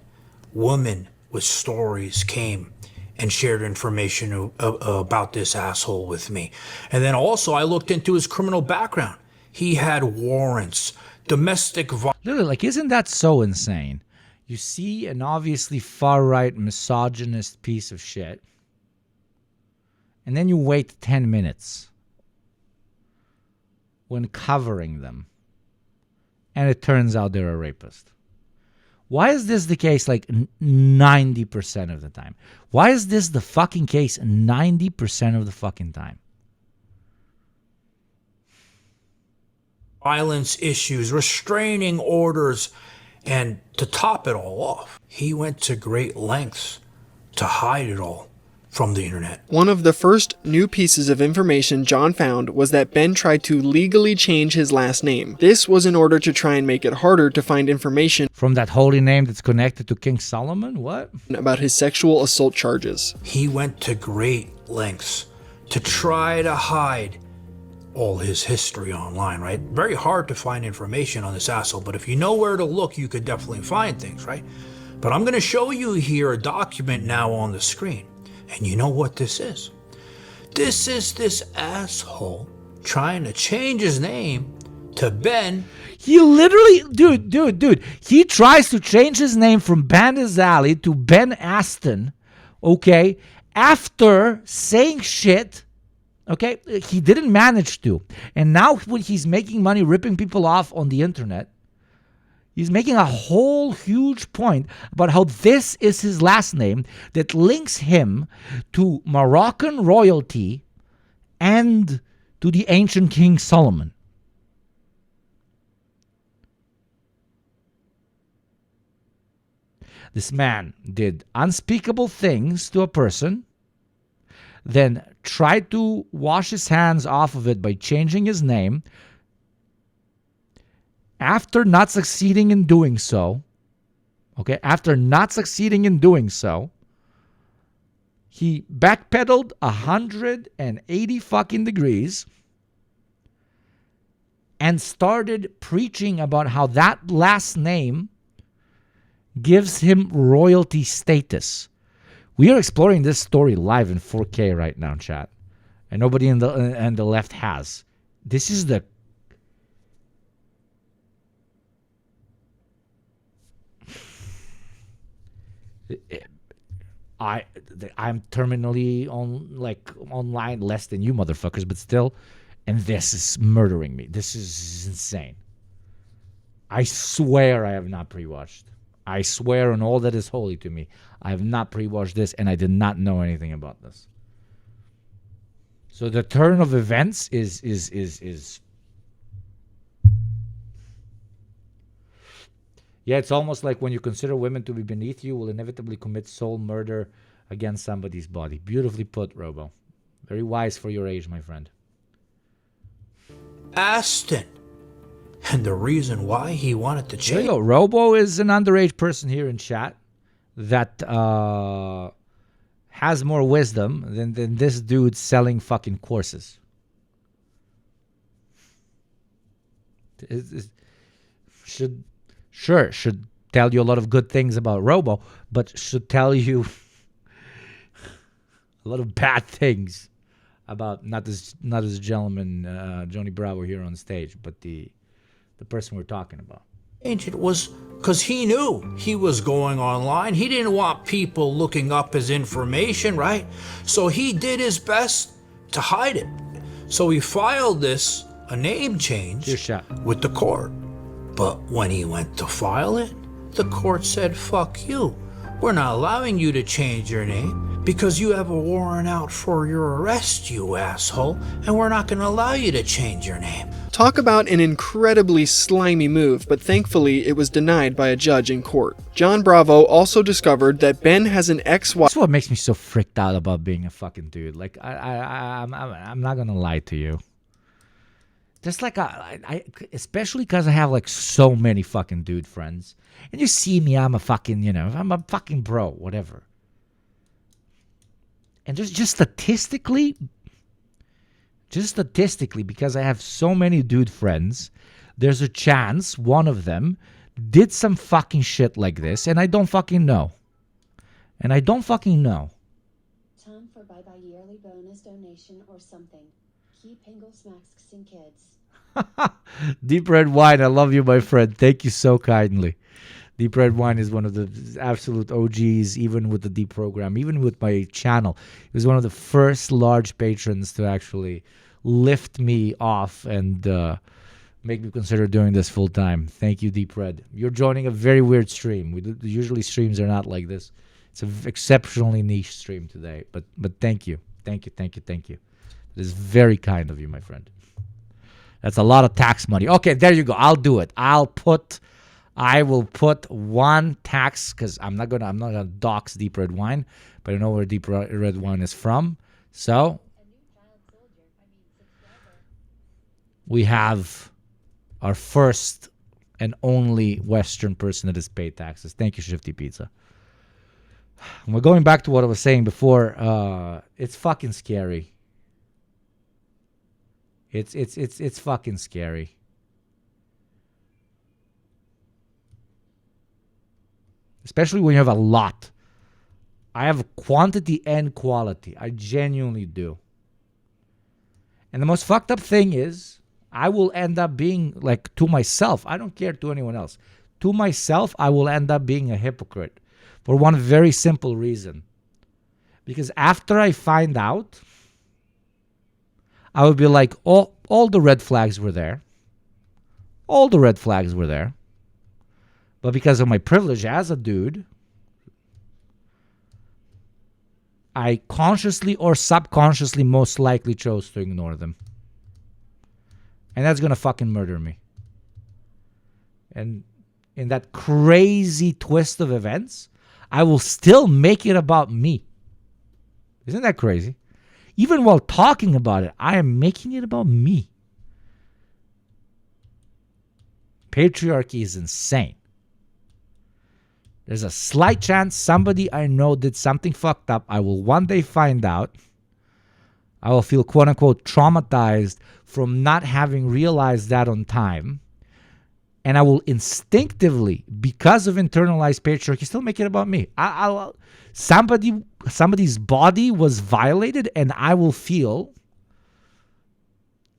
women with stories, came and shared information about this asshole with me. And then also I looked into his criminal background. He had warrants, domestic violence. Literally, like, isn't that so insane? You see an obviously far-right misogynist piece of shit, and then you wait 10 minutes when covering them, and it turns out they're a rapist. Why is this the case like 90% of the time? Why is this the fucking case 90% of the fucking time? Violence issues, restraining orders. And to top it all off, he went to great lengths to hide it all from the internet. One of the first new pieces of information John found was that Ben tried to legally change his last name. This was in order to try and make it harder to find information from that holy name that's connected to King Solomon? What? About his sexual assault charges. He went to great lengths to try to hide all his history online, right? Very hard to find information on this asshole, but if you know where to look, you could definitely find things, right? But I'm going to show you here a document now on the screen, and you know what this is? This is this asshole trying to change his name to Ben. He literally, dude, he tries to change his name from Ben Azali to Ben Aston, okay, after saying shit. Okay, he didn't manage to. And now when he's making money ripping people off on the internet, he's making a whole huge point about how this is his last name that links him to Moroccan royalty and to the ancient King Solomon. This man did unspeakable things to a person, then tried to wash his hands off of it by changing his name. After not succeeding in doing so, He backpedaled 180 fucking degrees and started preaching about how that last name gives him royalty status. We are exploring this story live in 4K right now, chat. And nobody in the left has. This is the... I'm terminally online less than you motherfuckers, but still, and this is murdering me. This is insane. I swear I have not pre-watched. I swear on all that is holy to me, I have not pre-watched this, and I did not know anything about this. So the turn of events is yeah, it's almost like when you consider women to be beneath you, will inevitably commit soul murder against somebody's body. Beautifully put, Robo. Very wise for your age, my friend. Aston. And the reason why he wanted to change. There you go. Robo is an underage person here in chat that has more wisdom than this dude selling fucking courses. Should tell you a lot of good things about Robo, but should tell you a lot of bad things about not this gentleman, Johnny Bravo here on stage, but the person we're talking about. It was because he knew he was going online. He didn't want people looking up his information, right? So he did his best to hide it. So he filed a name change with the court. But when he went to file it, the court said, fuck you. We're not allowing you to change your name because you have a warrant out for your arrest, you asshole, and we're not going to allow you to change your name. Talk about an incredibly slimy move, but thankfully it was denied by a judge in court. John Bravo also discovered that Ben has an ex-wife. That's what makes me so freaked out about being a fucking dude. Like, I'm not going to lie to you. Just like, especially because I have like so many fucking dude friends. And you see me, I'm a fucking, I'm a fucking bro, whatever. And just statistically, because I have so many dude friends, there's a chance one of them did some fucking shit like this, and I don't fucking know. Time for bye-bye yearly bonus donation or something. Keep Pingles, masks, and kids. Deep Red Wine, I love you, my friend. Thank you so kindly. Deep Red Wine is one of the absolute OGs, even with the Deep program, even with my channel. He was one of the first large patrons to actually lift me off and make me consider doing this full time. Thank you, Deep Red. You're joining a very weird stream. Usually streams are not like this. It's an exceptionally niche stream today, but thank you. Thank you. It is very kind of you, my friend. That's a lot of tax money. Okay, there you go. I'll do it. I will put one tax, because I'm not gonna dox Deep Red Wine, but I know where Deep Red Wine is from. So we have our first and only Western person that has paid taxes. Thank you, Shifty Pizza. And we're going back to what I was saying before. It's fucking scary. It's fucking scary. Especially when you have a lot. I have quantity and quality. I genuinely do. And the most fucked up thing is, I will end up being, like, to myself. I don't care to anyone else. To myself, I will end up being a hypocrite. For one very simple reason. Because after I find out, I would be like, oh, all the red flags were there. All the red flags were there. But because of my privilege as a dude, I consciously or subconsciously most likely chose to ignore them. And that's going to fucking murder me. And in that crazy twist of events, I will still make it about me. Isn't that crazy? Even while talking about it, I am making it about me. Patriarchy is insane. There's a slight chance somebody I know did something fucked up. I will one day find out. I will feel quote unquote traumatized from not having realized that on time. And I will instinctively, because of internalized patriarchy, still make it about me. Somebody's body was violated, and I will feel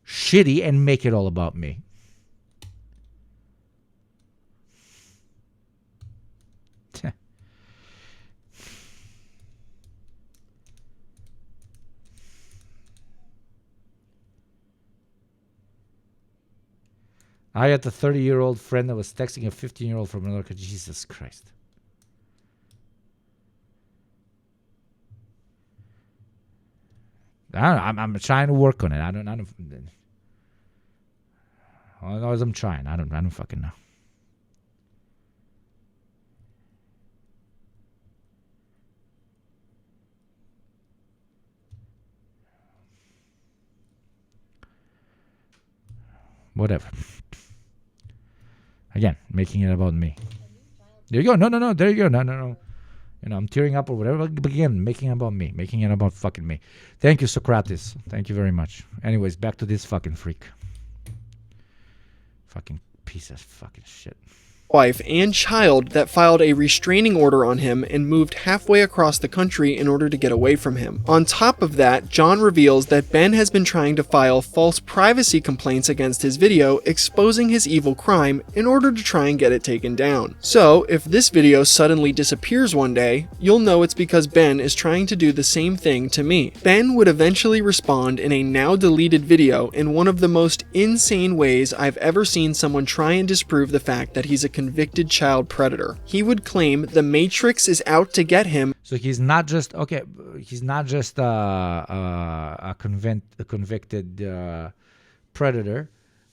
shitty and make it all about me. I had a 30-year-old friend that was texting a 15-year-old from another country. Jesus Christ. I'm trying to work on it. I don't all I know is I'm trying. I don't fucking know. Whatever. Again, making it about me. There you go. No. There you go. No. You know, I'm tearing up or whatever. But again, making it about me. Making it about fucking me. Thank you, Socrates. Thank you very much. Anyways, back to this fucking freak. Fucking piece of fucking shit. Wife and child that filed a restraining order on him and moved halfway across the country in order to get away from him. On top of that, John reveals that Ben has been trying to file false privacy complaints against his video exposing his evil crime in order to try and get it taken down. So, if this video suddenly disappears one day, you'll know it's because Ben is trying to do the same thing to me. Ben would eventually respond in a now deleted video in one of the most insane ways I've ever seen someone try and disprove the fact that he's a convicted child predator. He would claim the Matrix is out to get him. So he's not just a convicted predator,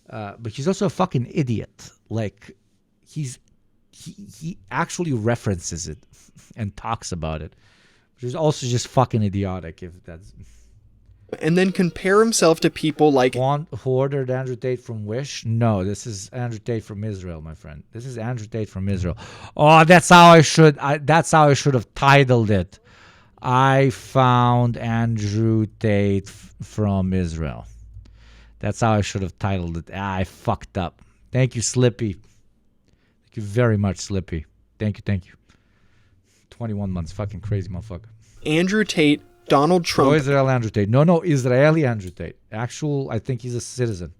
but he's also a fucking idiot. Like he actually references it and talks about it, which is also just fucking idiotic. If that's. And then compare himself to people like... Who ordered Andrew Tate from Wish? No, this is Andrew Tate from Israel, my friend. This is Andrew Tate from Israel. Oh, that's how I should have titled it. I found Andrew Tate from Israel. That's how I should have titled it. I fucked up. Thank you, Slippy. Thank you very much, Slippy. Thank you. 21 months. Fucking crazy motherfucker. Andrew Tate, Donald Trump. No, Israel Andrew Tate. No, Israeli Andrew Tate. I think he's a citizen.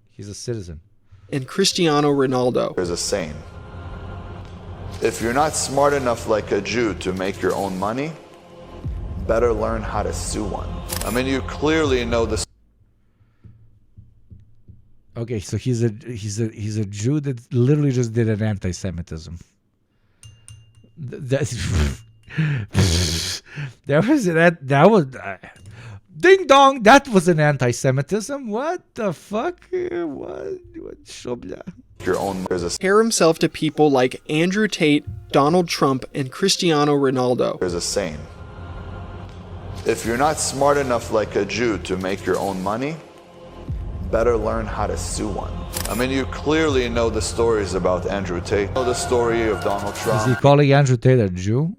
And Cristiano Ronaldo. There's a saying. If you're not smart enough like a Jew to make your own money, better learn how to sue one. I mean, you clearly know this. Okay, so he's a Jew that literally just did an anti-Semitism. That was ding dong. That was an anti-Semitism. What the fuck? What? Your own. Compare himself to people like Andrew Tate, Donald Trump, and Cristiano Ronaldo. There's a saying. If you're not smart enough like a Jew to make your own money, better learn how to sue one. I mean, you clearly know the stories about Andrew Tate. You know the story of Donald Trump. Is he calling Andrew Tate a Jew?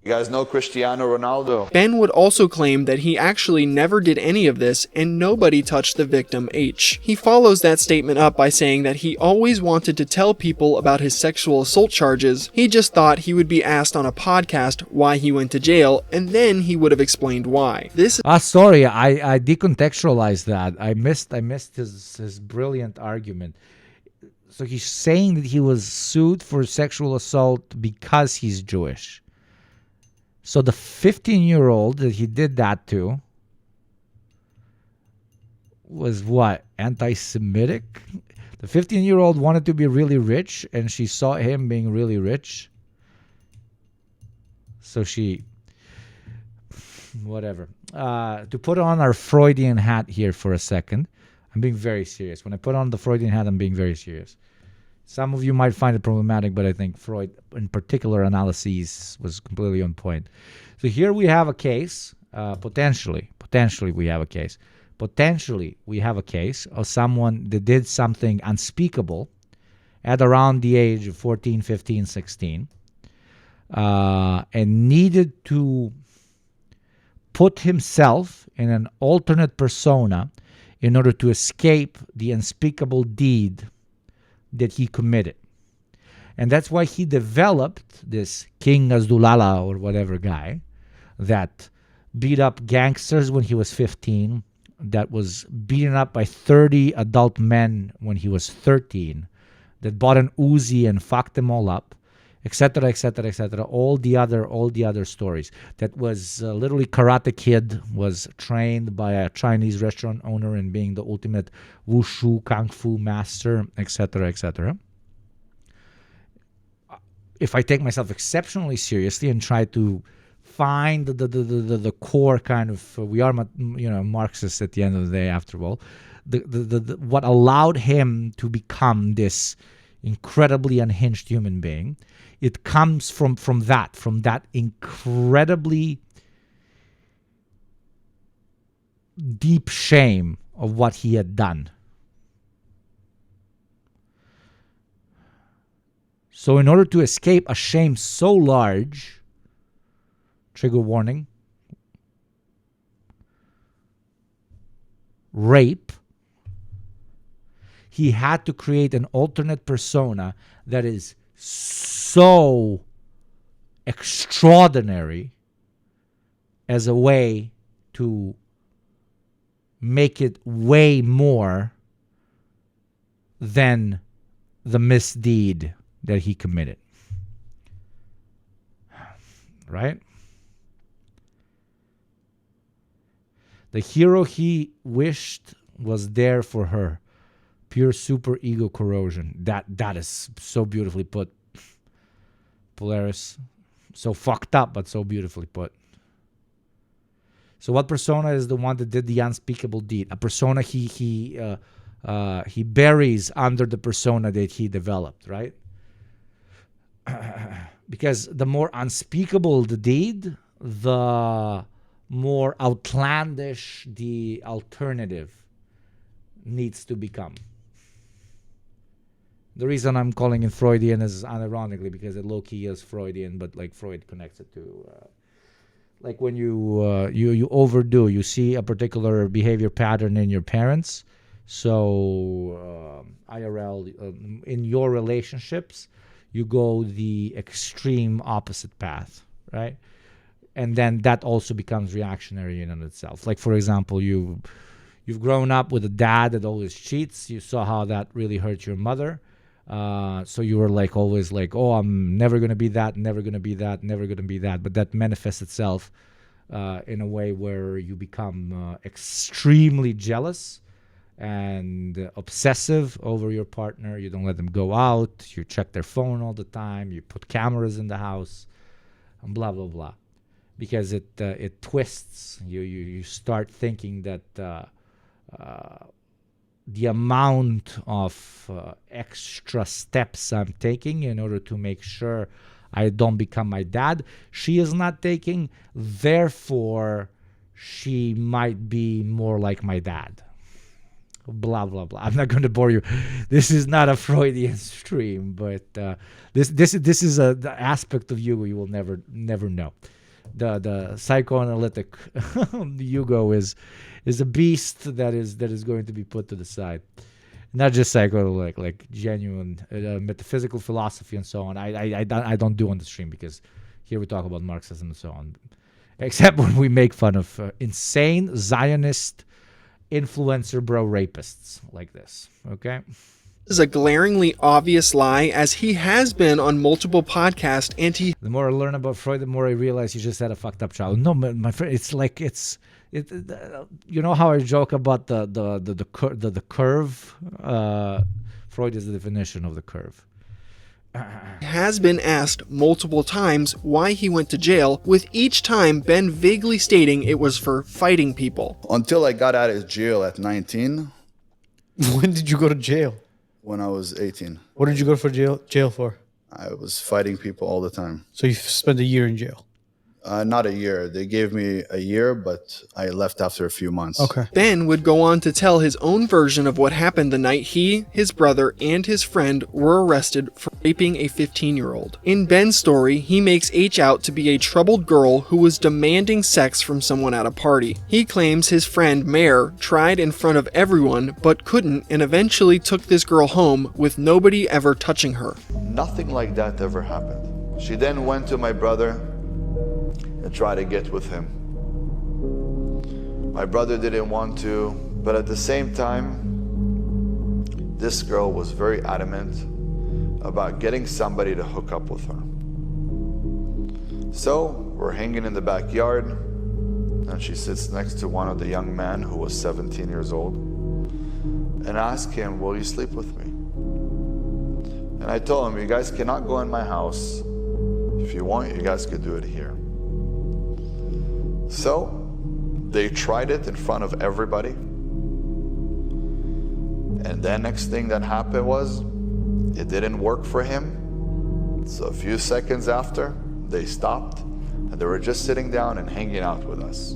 You guys know Cristiano Ronaldo? Ben would also claim that he actually never did any of this and nobody touched the victim H. He follows that statement up by saying that he always wanted to tell people about his sexual assault charges. He just thought he would be asked on a podcast why he went to jail, and then he would have explained why. Sorry, I decontextualized that. I missed his brilliant argument. So he's saying that he was sued for sexual assault because he's Jewish. So the 15-year-old that he did that to was what? Anti-Semitic? The 15-year-old wanted to be really rich, and she saw him being really rich. So she... Whatever. To put on our Freudian hat here for a second, I'm being very serious. When I put on the Freudian hat, I'm being very serious. Some of you might find it problematic, but I think Freud, in particular analyses, was completely on point. So here we have a case, potentially we have a case. Potentially we have a case of someone that did something unspeakable at around the age of 14, 15, 16, and needed to put himself in an alternate persona in order to escape the unspeakable deed that he committed. And that's why he developed this King Azdulala or whatever guy that beat up gangsters when he was 15, that was beaten up by 30 adult men when he was 13, that bought an Uzi and fucked them all up, etc., etc., etc. All the other stories. That was literally Karate Kid, was trained by a Chinese restaurant owner in being the ultimate wushu kung fu master, etc., etc. If I take myself exceptionally seriously and try to find the core kind of, we are Marxists at the end of the day after all, what allowed him to become this incredibly unhinged human being, it comes from that incredibly deep shame of what he had done. So in order to escape a shame so large, trigger warning, rape, he had to create an alternate persona that is so extraordinary as a way to make it way more than the misdeed that he committed. Right? The hero he wished was there for her. Pure super ego corrosion. That is so beautifully put, Polaris. So fucked up, but so beautifully put. So what persona is the one that did the unspeakable deed? A persona he buries under the persona that he developed, right? Because the more unspeakable the deed, the more outlandish the alternative needs to become. The reason I'm calling it Freudian is unironically because it low-key is Freudian, but like Freud connects it to like when you overdo, you see a particular behavior pattern in your parents. So IRL, in your relationships, you go the extreme opposite path, right? And then that also becomes reactionary in and of itself. Like, for example, you've grown up with a dad that always cheats. You saw how that really hurt your mother. So you were like always like, oh, I'm never going to be that, never going to be that, never going to be that. But that manifests itself in a way where you become extremely jealous and obsessive over your partner. You don't let them go out. You check their phone all the time. You put cameras in the house and blah, blah, blah. Because it twists. You start thinking that the amount of extra steps I'm taking in order to make sure I don't become my dad, she is not taking. Therefore, she might be more like my dad. Blah, blah, blah. I'm not going to bore you. This is not a Freudian stream, but this is the aspect of you you will never know. The psychoanalytic Hugo is a beast that is going to be put to the side. Not just psychoanalytic, like genuine metaphysical philosophy and so on. I don't do on the stream because here we talk about Marxism and so on. Except when we make fun of insane Zionist influencer bro rapists like this. Okay? Is a glaringly obvious lie, as he has been on multiple podcasts, and he... The more I learn about Freud, the more I realize he just had a fucked up child. No, my friend, it's like you know how I joke about the curve? Freud is the definition of the curve. Has been asked multiple times why he went to jail, with each time Ben vaguely stating it was for fighting people. Until I got out of jail at 19. When did you go to jail? When I was 18. What did you go for jail for? I was fighting people all the time. So you spent a year in jail? Not a year. They gave me a year, but I left after a few months. Okay. Ben would go on to tell his own version of what happened the night he, his brother, and his friend were arrested for raping a 15-year-old. In Ben's story, he makes H out to be a troubled girl who was demanding sex from someone at a party. He claims his friend Mare tried in front of everyone but couldn't and eventually took this girl home with nobody ever touching her. Nothing like that ever happened. She then went to my brother and tried to get with him. My brother didn't want to, but at the same time, this girl was very adamant about getting somebody to hook up with her. So we're hanging in the backyard, and she sits next to one of the young men who was 17 years old and asked him, will you sleep with me? And I told him, you guys cannot go in my house. If you want, you guys could do it here. So they tried it in front of everybody. And then next thing that happened was it didn't work for him. So a few seconds after, they stopped and they were just sitting down and hanging out with us.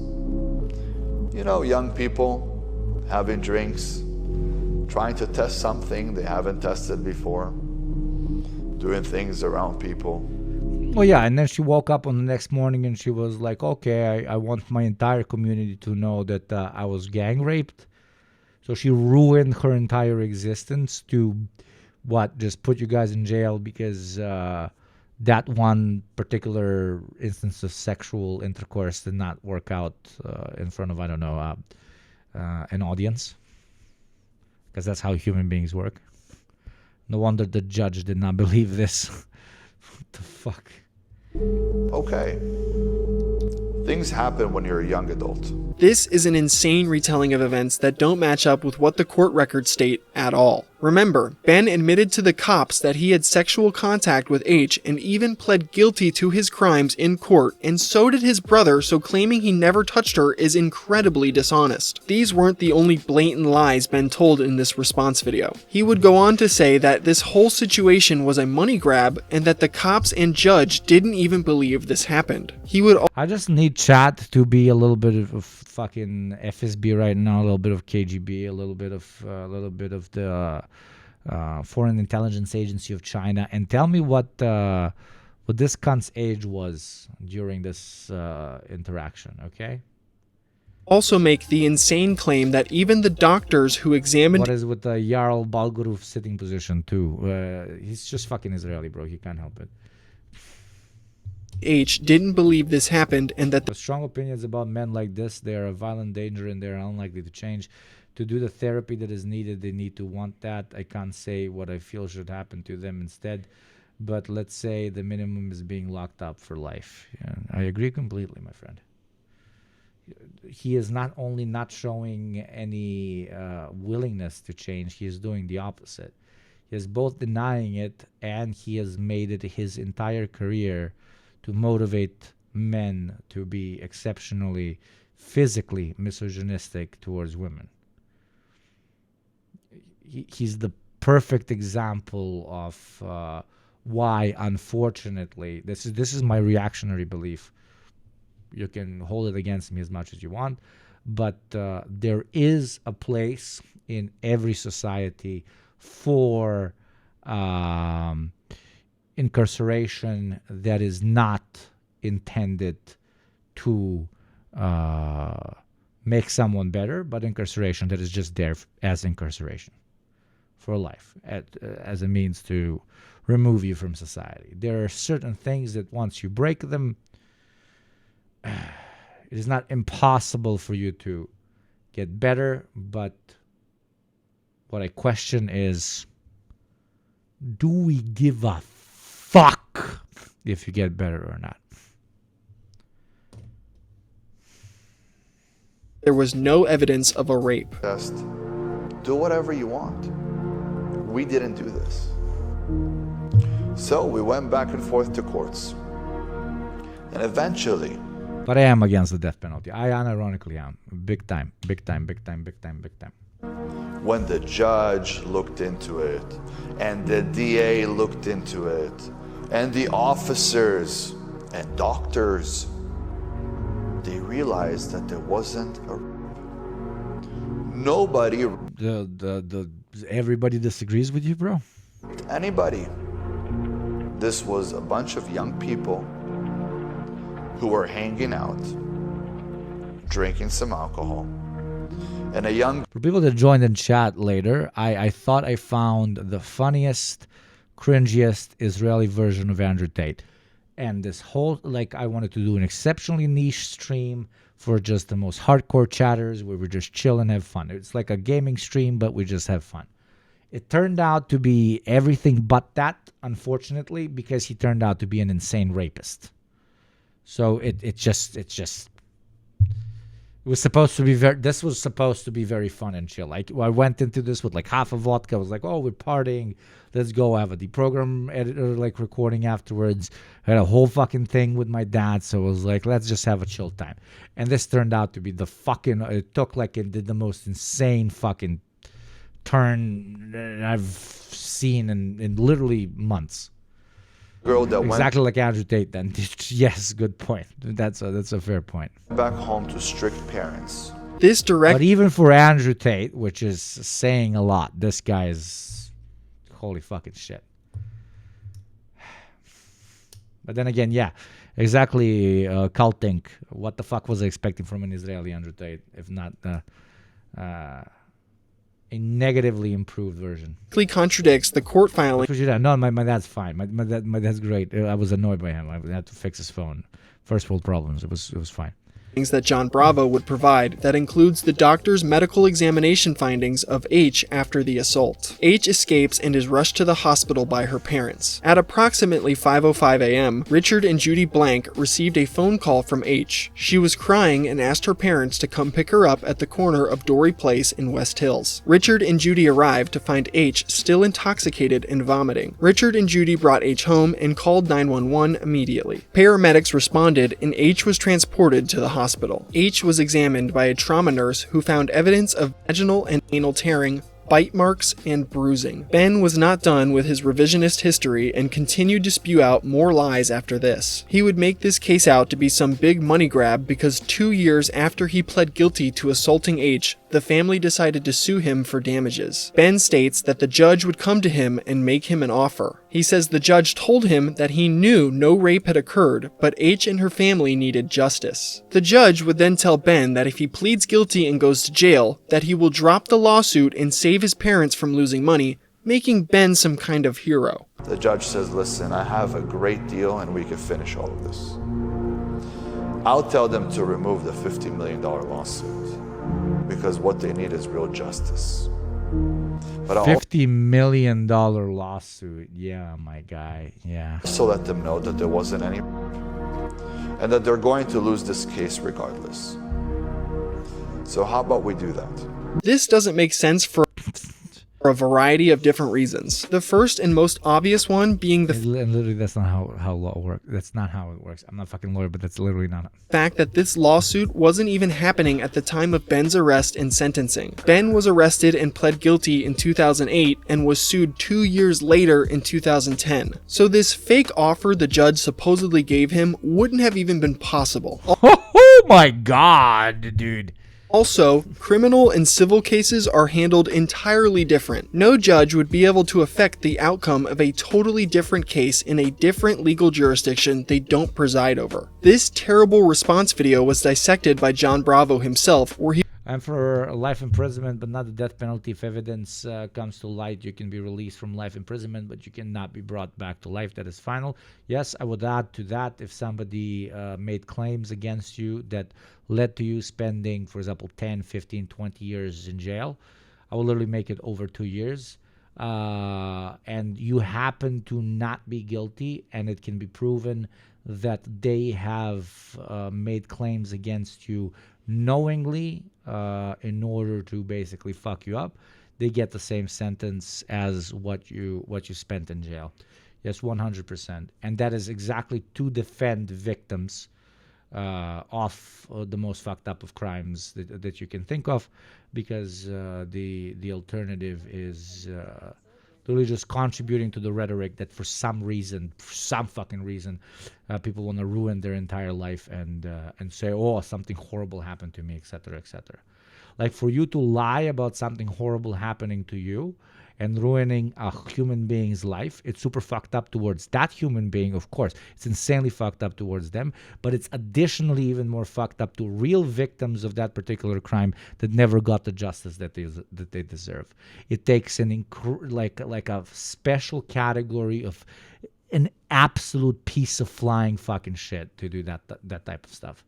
You know, young people having drinks, trying to test something they haven't tested before, doing things around people. Well, yeah, and then she woke up on the next morning and she was like, okay, I want my entire community to know that I was gang raped. So she ruined her entire existence to, just put you guys in jail because that one particular instance of sexual intercourse did not work out in front of, an audience. Because that's how human beings work. No wonder the judge did not believe this. What the fuck? Okay. Things happen when you're a young adult. This is an insane retelling of events that don't match up with what the court records state at all. Remember, Ben admitted to the cops that he had sexual contact with H and even pled guilty to his crimes in court, and so did his brother, so claiming he never touched her is incredibly dishonest. These weren't the only blatant lies Ben told in this response video. He would go on to say that this whole situation was a money grab and that the cops and judge didn't even believe this happened. He would I just need chat to be a little bit of fucking FSB right now, a little bit of KGB, a little bit of the Foreign Intelligence Agency of China, and tell me what this cunt's age was during this interaction, okay? Also make the insane claim that even the doctors who examined... What is with the Yarl Balgurov sitting position too? He's just fucking Israeli, bro. He can't help it. H didn't believe this happened and that... Strong opinions about men like this, they are a violent danger and they're unlikely to change. To do the therapy that is needed, they need to want that. I can't say what I feel should happen to them instead, but let's say the minimum is being locked up for life. Yeah, I agree completely, my friend. He is not only not showing any willingness to change, he is doing the opposite. He is both denying it and he has made it his entire career to motivate men to be exceptionally physically misogynistic towards women. He's the perfect example of why, unfortunately, this is my reactionary belief. You can hold it against me as much as you want, but there is a place in every society for incarceration that is not intended to make someone better, but incarceration that is just there as incarceration for life, as a means to remove you from society. There are certain things that once you break them, it is not impossible for you to get better, but what I question is, do we give a fuck if you get better or not? There was no evidence of a rape. Just do whatever you want. We didn't do this. So we went back and forth to courts. And eventually... But I am against the death penalty. I unironically am. Big time. Big time, big time, big time, big time. When the judge looked into it, and the DA looked into it, and the officers and doctors they realized that there wasn't nobody. Everybody disagrees with you, bro. Anybody. This was a bunch of young people who were hanging out, drinking some alcohol, and a young... For people that joined in chat later, I thought I found the funniest, cringiest Israeli version of Andrew Tate. And this whole, I wanted to do an exceptionally niche stream for just the most hardcore chatters where we just chill and have fun. It's like a gaming stream, but we just have fun. It turned out to be everything but that, unfortunately, because he turned out to be an insane rapist. So it was supposed to be this was supposed to be very fun and chill. I went into this with half a vodka. I was like, oh, we're partying. Let's go have a deprogram editor recording afterwards. I had a whole fucking thing with my dad. So I was like, let's just have a chill time. And this turned out to be it took it did the most insane fucking turn I've seen in literally months. Girl that exactly like Andrew Tate then. Yes, good point. That's a fair point. Back home to strict parents. But even for Andrew Tate, which is saying a lot, this guy is holy fucking shit. But then again, yeah, exactly. Cultink. What the fuck was I expecting from an Israeli Andrew Tate, if not a negatively improved version? Contradicts the court filing. No, my dad's fine. My dad's great. I was annoyed by him. I had to fix his phone. First world problems. It was fine. That John Bravo would provide that includes the doctor's medical examination findings of H after the assault. H escapes and is rushed to the hospital by her parents. At approximately 5:05 a.m., Richard and Judy Blank received a phone call from H. She was crying and asked her parents to come pick her up at the corner of Dory Place in West Hills. Richard and Judy arrived to find H still intoxicated and vomiting. Richard and Judy brought H home and called 911 immediately. Paramedics responded and H was transported to the hospital. H was examined by a trauma nurse who found evidence of vaginal and anal tearing, bite marks, and bruising. Ben was not done with his revisionist history and continued to spew out more lies after this. He would make this case out to be some big money grab because 2 years after he pled guilty to assaulting H, the family decided to sue him for damages. Ben states that the judge would come to him and make him an offer. He says the judge told him that he knew no rape had occurred, but H and her family needed justice. The judge would then tell Ben that if he pleads guilty and goes to jail, that he will drop the lawsuit and save his parents from losing money, making Ben some kind of hero. The judge says, listen, I have a great deal and we can finish all of this. I'll tell them to remove the $50 million lawsuit because what they need is real justice. But $50 million lawsuit. Yeah, my guy. Yeah. So let them know that there wasn't any and that they're going to lose this case regardless. So how about we do that? This doesn't make sense for a variety of different reasons. The first and most obvious one being the literally that's not how law works. That's not how it works. I'm not a fucking lawyer, but that's literally not. Fact that this lawsuit wasn't even happening at the time of Ben's arrest and sentencing. Ben was arrested and pled guilty in 2008 and was sued 2 years later in 2010. So this fake offer the judge supposedly gave him wouldn't have even been possible. Oh my god, dude. Also, criminal and civil cases are handled entirely different. No judge would be able to affect the outcome of a totally different case in a different legal jurisdiction they don't preside over. This terrible response video was dissected by John Bravo himself, where he I'm for life imprisonment, but not the death penalty. If evidence comes to light, you can be released from life imprisonment, but you cannot be brought back to life. That is final. Yes, I would add to that if somebody made claims against you that led to you spending, for example, 10, 15, 20 years in jail, I will literally make it over 2 years. And you happen to not be guilty, and it can be proven that they have made claims against you knowingly in order to basically fuck you up, they get the same sentence as what you spent in jail. Yes, 100%. And that is exactly to defend victims of the most fucked up of crimes that you can think of, because the alternative is literally just contributing to the rhetoric that for some fucking reason, people want to ruin their entire life and say, oh, something horrible happened to me, etc., etc. Like, for you to lie about something horrible happening to you and ruining a human being's life, it's super fucked up towards that human being, of course. It's insanely fucked up towards them, but it's additionally even more fucked up to real victims of that particular crime that never got the justice that they deserve. It takes like a special category of an absolute piece of flying fucking shit to do that type of stuff.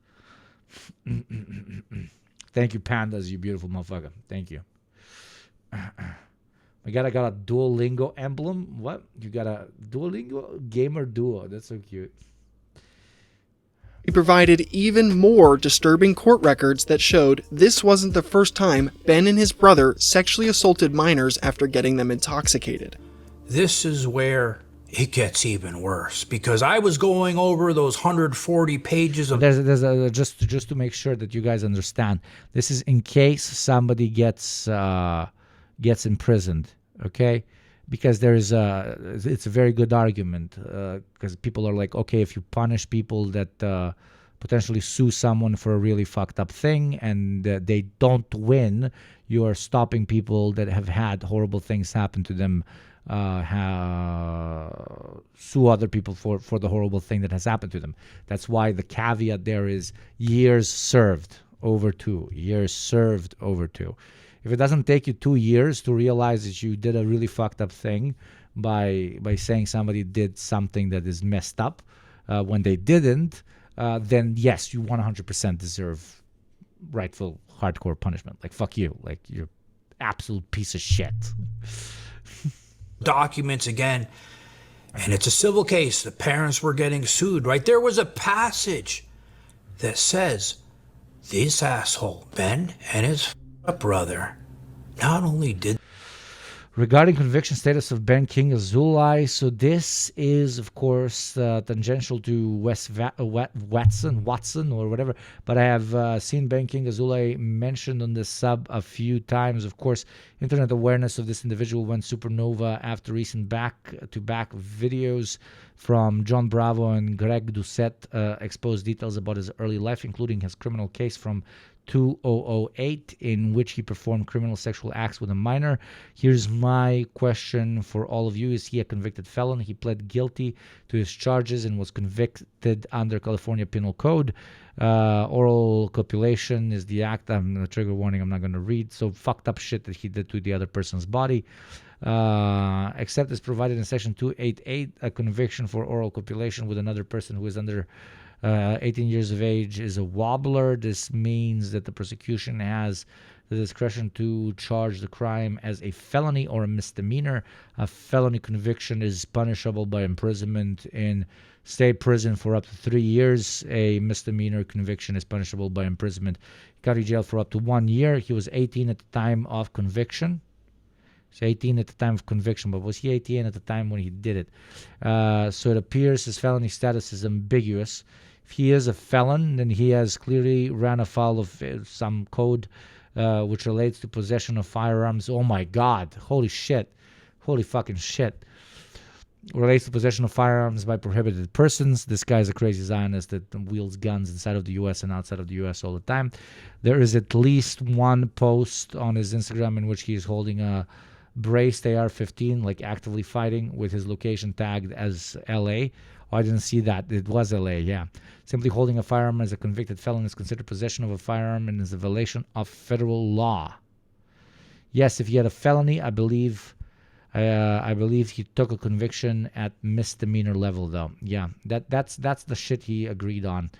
Thank you, pandas, you beautiful motherfucker. Thank you. My God, I got a Duolingo emblem. What? You got a Duolingo? Gamer Duo. That's so cute. He provided even more disturbing court records that showed this wasn't the first time Ben and his brother sexually assaulted minors after getting them intoxicated. This is where it gets even worse, because I was going over those 140 pages of... There's just to make sure that you guys understand. This is in case somebody gets imprisoned, okay? Because it's a very good argument, because people are like, okay, if you punish people that potentially sue someone for a really fucked up thing and they don't win, you are stopping people that have had horrible things happen to them sue other people for the horrible thing that has happened to them. That's why the caveat there is years served over 2. Years served over 2. If it doesn't take you 2 years to realize that you did a really fucked up thing by saying somebody did something that is messed up when they didn't, then yes, you 100% deserve rightful hardcore punishment. Like, fuck you. Like, you're absolute piece of shit. Documents again, and it's a civil case. The parents were getting sued, right? There was a passage that says this asshole, Ben, and his brother, not only did... Regarding conviction status of Ben King Azulai, so this is, of course, tangential to Watson or whatever, but I have seen Ben King Azulai mentioned on this sub a few times. Of course, internet awareness of this individual went supernova after recent back-to-back videos from John Bravo and Greg Doucette exposed details about his early life, including his criminal case from 2008 in which he performed criminal sexual acts with a minor. Here's my question for all of you. Is he a convicted felon? He pled guilty to his charges and was convicted under California Penal Code. Oral copulation is the act. I'm a trigger warning, I'm not going to read. So fucked up shit that he did to the other person's body. Except as provided in section 288, a conviction for oral copulation with another person who is under 18 years of age is a wobbler. This means that the prosecution has the discretion to charge the crime as a felony or a misdemeanor. A felony conviction is punishable by imprisonment in state prison for up to 3 years. A misdemeanor conviction is punishable by imprisonment in county jail for up to 1 year. He was 18 at the time of conviction. He's 18 at the time of conviction, but was he 18 at the time when he did it? So it appears his felony status is ambiguous. If he is a felon, then he has clearly ran afoul of some code which relates to possession of firearms. Oh my God. Holy shit. Holy fucking shit. Relates to possession of firearms by prohibited persons. This guy's a crazy Zionist that wields guns inside of the U.S. and outside of the U.S. all the time. There is at least one post on his Instagram in which he is holding a braced AR-15, like actively fighting, with his location tagged as L.A. Oh, I didn't see that. It was L.A., yeah. Simply holding a firearm as a convicted felon is considered possession of a firearm and is a violation of federal law. Yes, if he had a felony, I believe he took a conviction at misdemeanor level, though. Yeah, that's the shit he agreed on.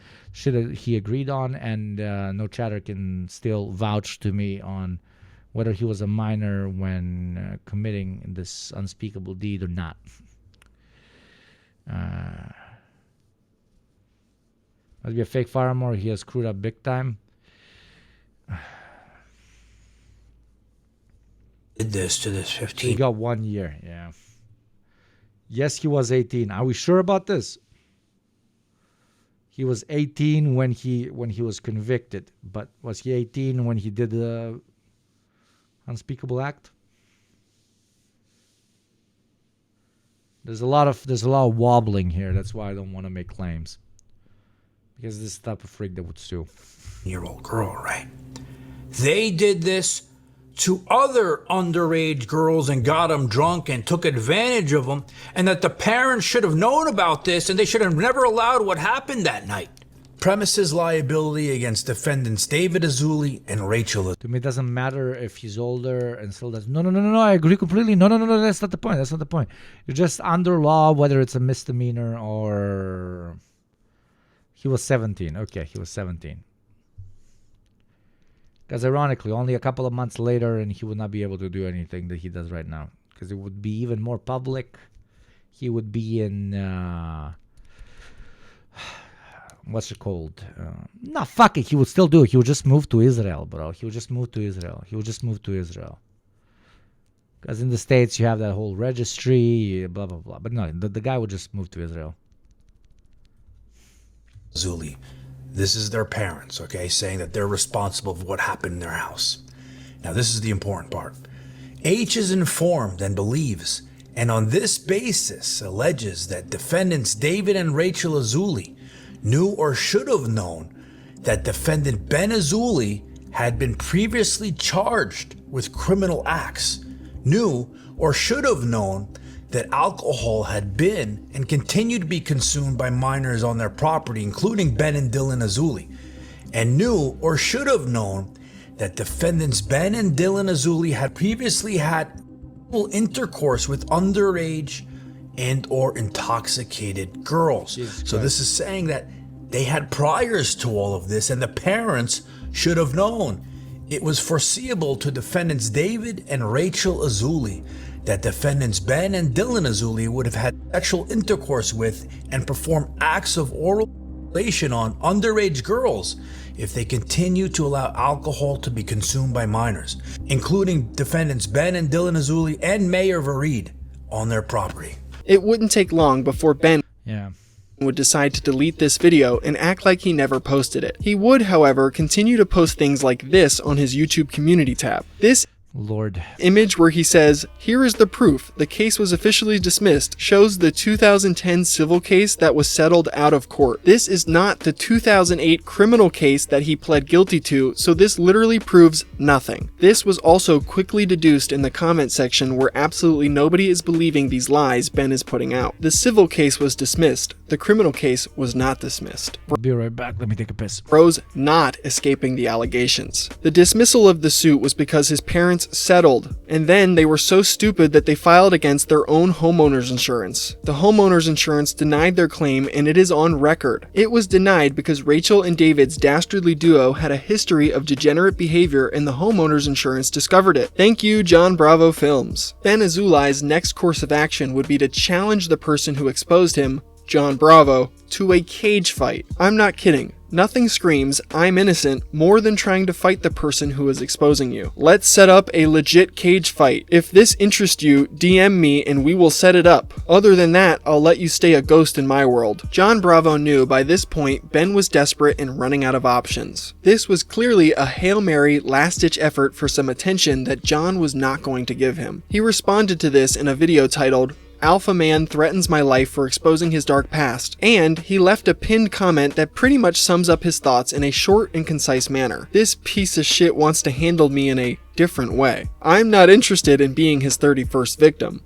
And no chatter can still vouch to me on whether he was a minor when committing this unspeakable deed or not. Must be a fake firearm or he has screwed up big time. Did this to this 15. He got 1 year, yeah. Yes, he was 18. Are we sure about this? He was 18 when he was convicted, but was he 18 when he did the unspeakable act? There's a lot of wobbling here. That's why I don't want to make claims. Because this type of freak that would sue. Year-old girl, right? They did this to other underage girls and got them drunk and took advantage of them, and that the parents should have known about this and they should have never allowed what happened that night. Premises liability against defendants David Azuli and Rachel. To me, it doesn't matter if he's older and still does. No, I agree completely. No, that's not the point. That's not the point. You're just under law, whether it's a misdemeanor or... He was 17. Okay, he was 17. Because ironically, only a couple of months later, and he would not be able to do anything that he does right now. Because it would be even more public. He would be in... what's it called? No, fuck it. He would still do it. He would just move to Israel, bro. He would just move to Israel. Because in the States, you have that whole registry, blah, blah, blah. But no, the guy would just move to Israel. Zuli, this is their parents, okay, saying that they're responsible for what happened in their house. Now, this is the important part. H is informed and believes, and on this basis alleges that defendants David and Rachel Azuli knew or should have known that defendant Ben Azuli had been previously charged with criminal acts, knew or should have known that alcohol had been and continued to be consumed by minors on their property, including Ben and Dylan Azuli, and knew or should have known that defendants Ben and Dylan Azuli had previously had intercourse with underage and or intoxicated girls. So this is saying that they had priors to all of this, and the parents should have known. It was foreseeable to defendants David and Rachel Azuli that defendants Ben and Dylan Azuli would have had sexual intercourse with and performed acts of oral relation on underage girls if they continue to allow alcohol to be consumed by minors, including defendants Ben and Dylan Azuli and Mayor Vareed on their property. It wouldn't take long before Ben would decide to delete this video and act like he never posted it. He would, however, continue to post things like this on his YouTube community tab. This image where he says, "Here is the proof. The case was officially dismissed," shows the 2010 civil case that was settled out of court. This is not the 2008 criminal case that he pled guilty to, so this literally proves nothing. This was also quickly deduced in the comment section where absolutely nobody is believing these lies Ben is putting out. The civil case was dismissed. The criminal case was not dismissed. I'll be right back. Let me take a piss. Rose not escaping the allegations. The dismissal of the suit was because his parents settled, and then they were so stupid that they filed against their own homeowner's insurance. The homeowner's insurance denied their claim, and it is on record. It was denied because Rachel and David's dastardly duo had a history of degenerate behavior, and the homeowner's insurance discovered it. Thank you, John Bravo Films. Ben Azuli's next course of action would be to challenge the person who exposed him, John Bravo, to a cage fight. I'm not kidding. Nothing screams, "I'm innocent," more than trying to fight the person who is exposing you. Let's set up a legit cage fight. If this interests you, DM me and we will set it up. Other than that, I'll let you stay a ghost in my world. John Bravo knew by this point Ben was desperate and running out of options. This was clearly a Hail Mary last-ditch effort for some attention that John was not going to give him. He responded to this in a video titled, "Alpha Man threatens my life for exposing his dark past," and he left a pinned comment that pretty much sums up his thoughts in a short and concise manner. "This piece of shit wants to handle me in a different way. I'm not interested in being his 31st victim."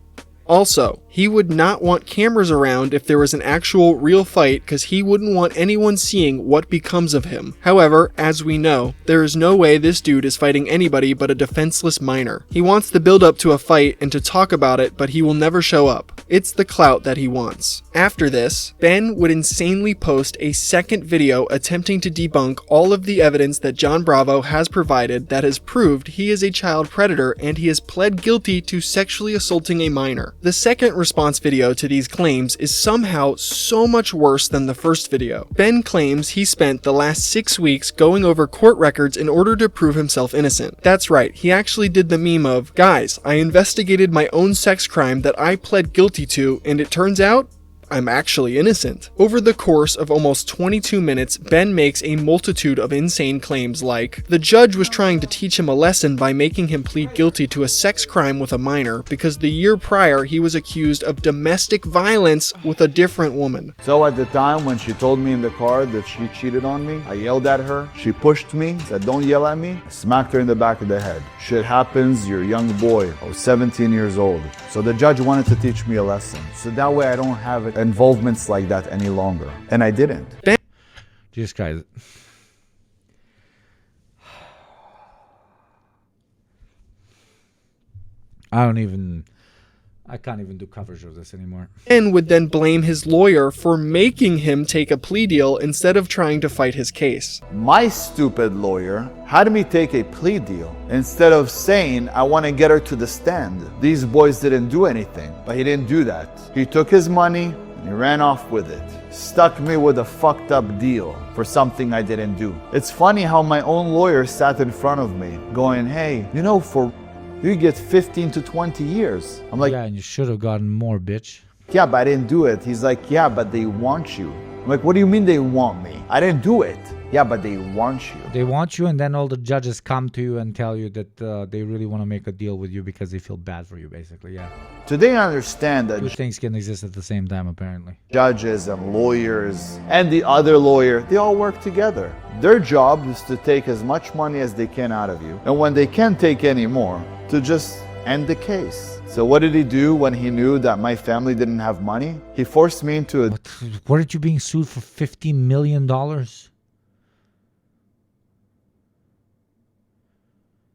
Also, he would not want cameras around if there was an actual real fight because he wouldn't want anyone seeing what becomes of him. However, as we know, there is no way this dude is fighting anybody but a defenseless minor. He wants the build up to a fight and to talk about it, but he will never show up. It's the clout that he wants. After this, Ben would insanely post a second video attempting to debunk all of the evidence that John Bravo has provided that has proved he is a child predator and he has pled guilty to sexually assaulting a minor. The second response video to these claims is somehow so much worse than the first video. Ben claims he spent the last 6 weeks going over court records in order to prove himself innocent. That's right, he actually did the meme of, "Guys, I investigated my own sex crime that I pled guilty to, and it turns out I'm actually innocent. Over the course of almost 22 minutes, Ben makes a multitude of insane claims like, the judge was trying to teach him a lesson by making him plead guilty to a sex crime with a minor because the year prior he was accused of domestic violence with a different woman. So at the time when she told me in the car that she cheated on me, I yelled at her. She pushed me, said, don't yell at me. I smacked her in the back of the head. Shit happens, you're a young boy. I was 17 years old. So the judge wanted to teach me a lesson. So that way I don't have involvements like that any longer. And I didn't. Jesus Christ. I can't even do coverage of this anymore. Ben would then blame his lawyer for making him take a plea deal instead of trying to fight his case. My stupid lawyer had me take a plea deal instead of saying, I want to get her to the stand. These boys didn't do anything, but he didn't do that. He took his money and he ran off with it. Stuck me with a fucked up deal for something I didn't do. It's funny how my own lawyer sat in front of me going, hey, you know, you get 15 to 20 years. I'm like, yeah, and you should have gotten more, bitch. Yeah, but I didn't do it. He's like, yeah, but they want you. I'm like, what do you mean they want me? I didn't do it. Yeah, but they want you. They want you, and then all the judges come to you and tell you that they really want to make a deal with you because they feel bad for you, basically, yeah. Do they understand that two things can exist at the same time, apparently? Judges and lawyers and the other lawyer, they all work together. Their job is to take as much money as they can out of you. And when they can't take any more, to just end the case. So what did he do when he knew that my family didn't have money? He forced me into a... Weren't you being sued for $50 million?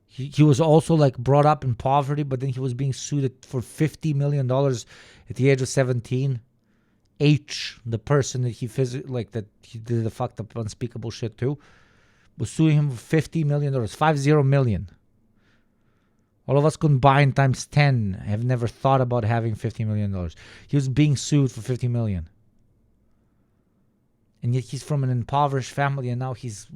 He was also like brought up in poverty, but then he was being sued for $50 million at the age of 17. H, the person that that he did the fucked up unspeakable shit to, was suing him for $50 million, 50 million. All of us combined times 10 have never thought about having $50 million. He was being sued for $50 million. And yet he's from an impoverished family, and now he's...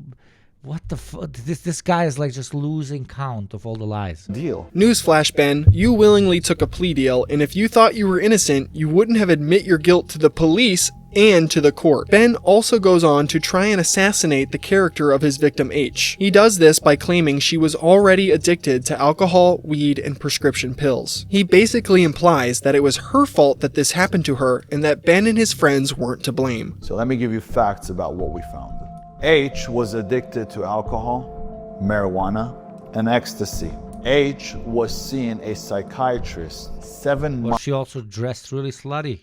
What the fuck? This guy is like just losing count of all the lies. Deal. Newsflash, Ben, you willingly took a plea deal, and if you thought you were innocent, you wouldn't have admit your guilt to the police and to the court. Ben also goes on to try and assassinate the character of his victim H. He does this by claiming she was already addicted to alcohol, weed, and prescription pills. He basically implies that it was her fault that this happened to her and that Ben and his friends weren't to blame. So let me give you facts about what we found. H was addicted to alcohol, marijuana, and ecstasy. H was seeing a psychiatrist 7 months. She also dressed really slutty.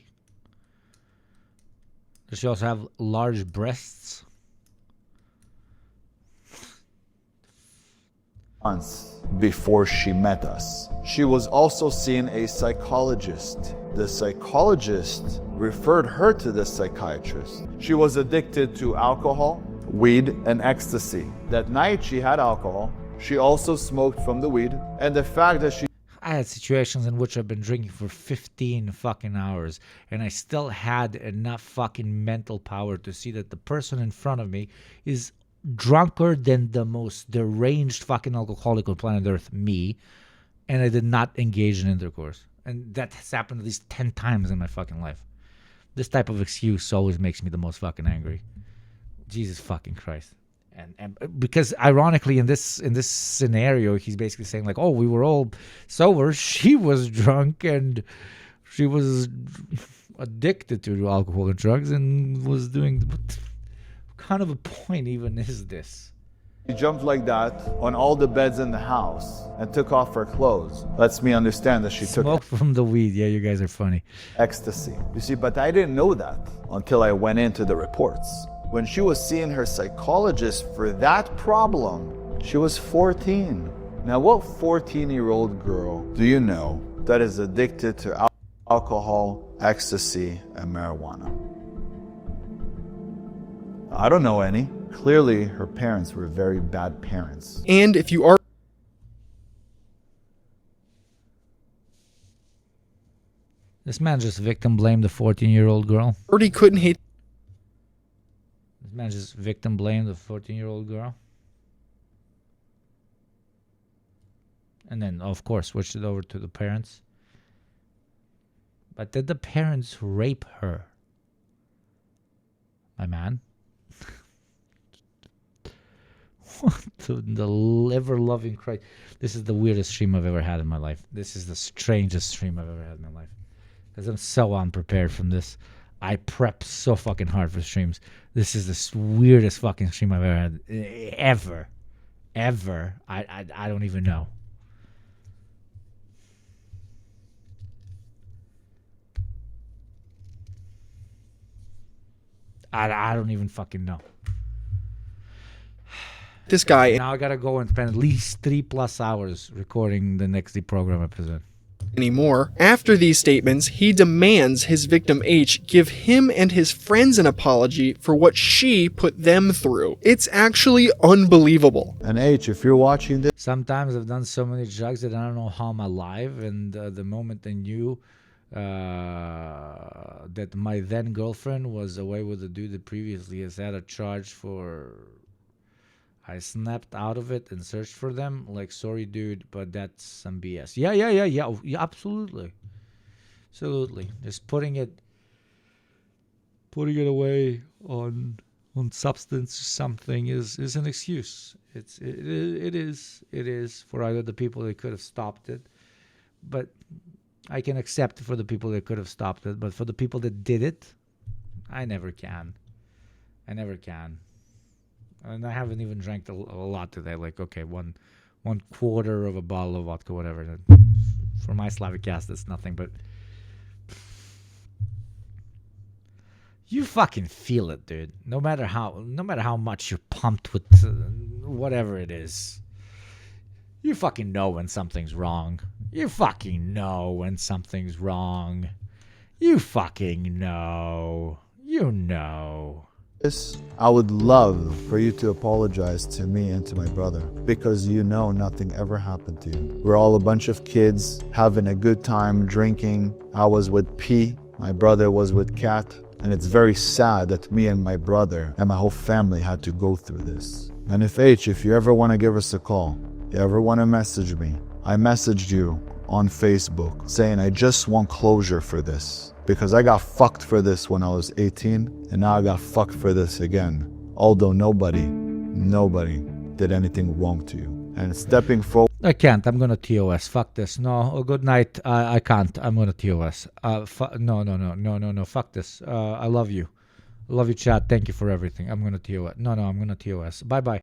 Does she also have large breasts? Months before she met us. She was also seeing a psychologist. The psychologist referred her to the psychiatrist. She was addicted to alcohol, weed, and ecstasy. That night she had alcohol. She also smoked from the weed. And the fact that I had situations in which I've been drinking for 15 fucking hours, and I still had enough fucking mental power to see that the person in front of me is drunker than the most deranged fucking alcoholic on planet Earth, me, and I did not engage in intercourse. And that has happened at least 10 times in my fucking life. This type of excuse always makes me the most fucking angry. Jesus fucking Christ. And because ironically in this scenario, he's basically saying like, oh, we were all sober, she was drunk, and she was addicted to alcohol and drugs and was doing... What kind of a point even is this? She jumped like that on all the beds in the house and took off her clothes. Lets me understand that she took from the weed. Yeah, you guys are funny. Ecstasy. You see, but I didn't know that until I went into the reports. When she was seeing her psychologist for that problem, she was 14. Now, what 14-year-old girl do you know that is addicted to alcohol, ecstasy, and marijuana? I don't know any. Clearly, her parents were very bad parents. And if you are... This man just victim blamed the 14-year-old girl. Already couldn't hate... This man just victim blamed the 14-year-old girl. And then, of course, switched it over to the parents. But did the parents rape her? my man. What the ever-loving Christ. This is the weirdest stream I've ever had in my life. This is the strangest stream I've ever had in my life. Because I'm so unprepared from this. I prep so fucking hard for streams. This is the weirdest fucking stream I've ever had. Ever. I don't even know. I don't even fucking know. This guy... Now I gotta go and spend at least 3+ hours recording the next deprogram episode. Anymore. After these statements, he demands his victim H give him and his friends an apology for what she put them through. It's actually unbelievable. And H, if you're watching this... Sometimes I've done so many drugs that I don't know how I'm alive, and the moment I knew that my then girlfriend was away with the dude that previously has had a charge for... I snapped out of it and searched for them. Like, sorry, dude, but that's some BS. Yeah, absolutely. Absolutely. Just putting it away on substance or something is an excuse. It is for either the people that could have stopped it, but I can accept for the people that could have stopped it, but for the people that did it, I never can. And I haven't even drank a lot today. Like, okay, one quarter of a bottle of vodka, whatever. For my Slavic ass, that's nothing. But you fucking feel it, dude. No matter how much you're pumped with whatever it is, you fucking know when something's wrong. You fucking know when something's wrong. You fucking know. You know. I would love for you to apologize to me and to my brother, because you know nothing ever happened to you. We're all a bunch of kids having a good time drinking. I was with P, my brother was with Kat, and it's very sad that me and my brother and my whole family had to go through this. And if you ever want to give us a call, you ever want to message me, I messaged you on Facebook saying I just want closure for this. Because I got fucked for this when I was 18, and now I got fucked for this again. Although nobody did anything wrong to you. And stepping forward... I can't. I'm gonna TOS. Fuck this. No. Oh, good night. I can't. I'm gonna TOS. No. Fuck this. I love you. I love you, chat. Thank you for everything. I'm gonna TOS. No. I'm gonna TOS. Bye-bye.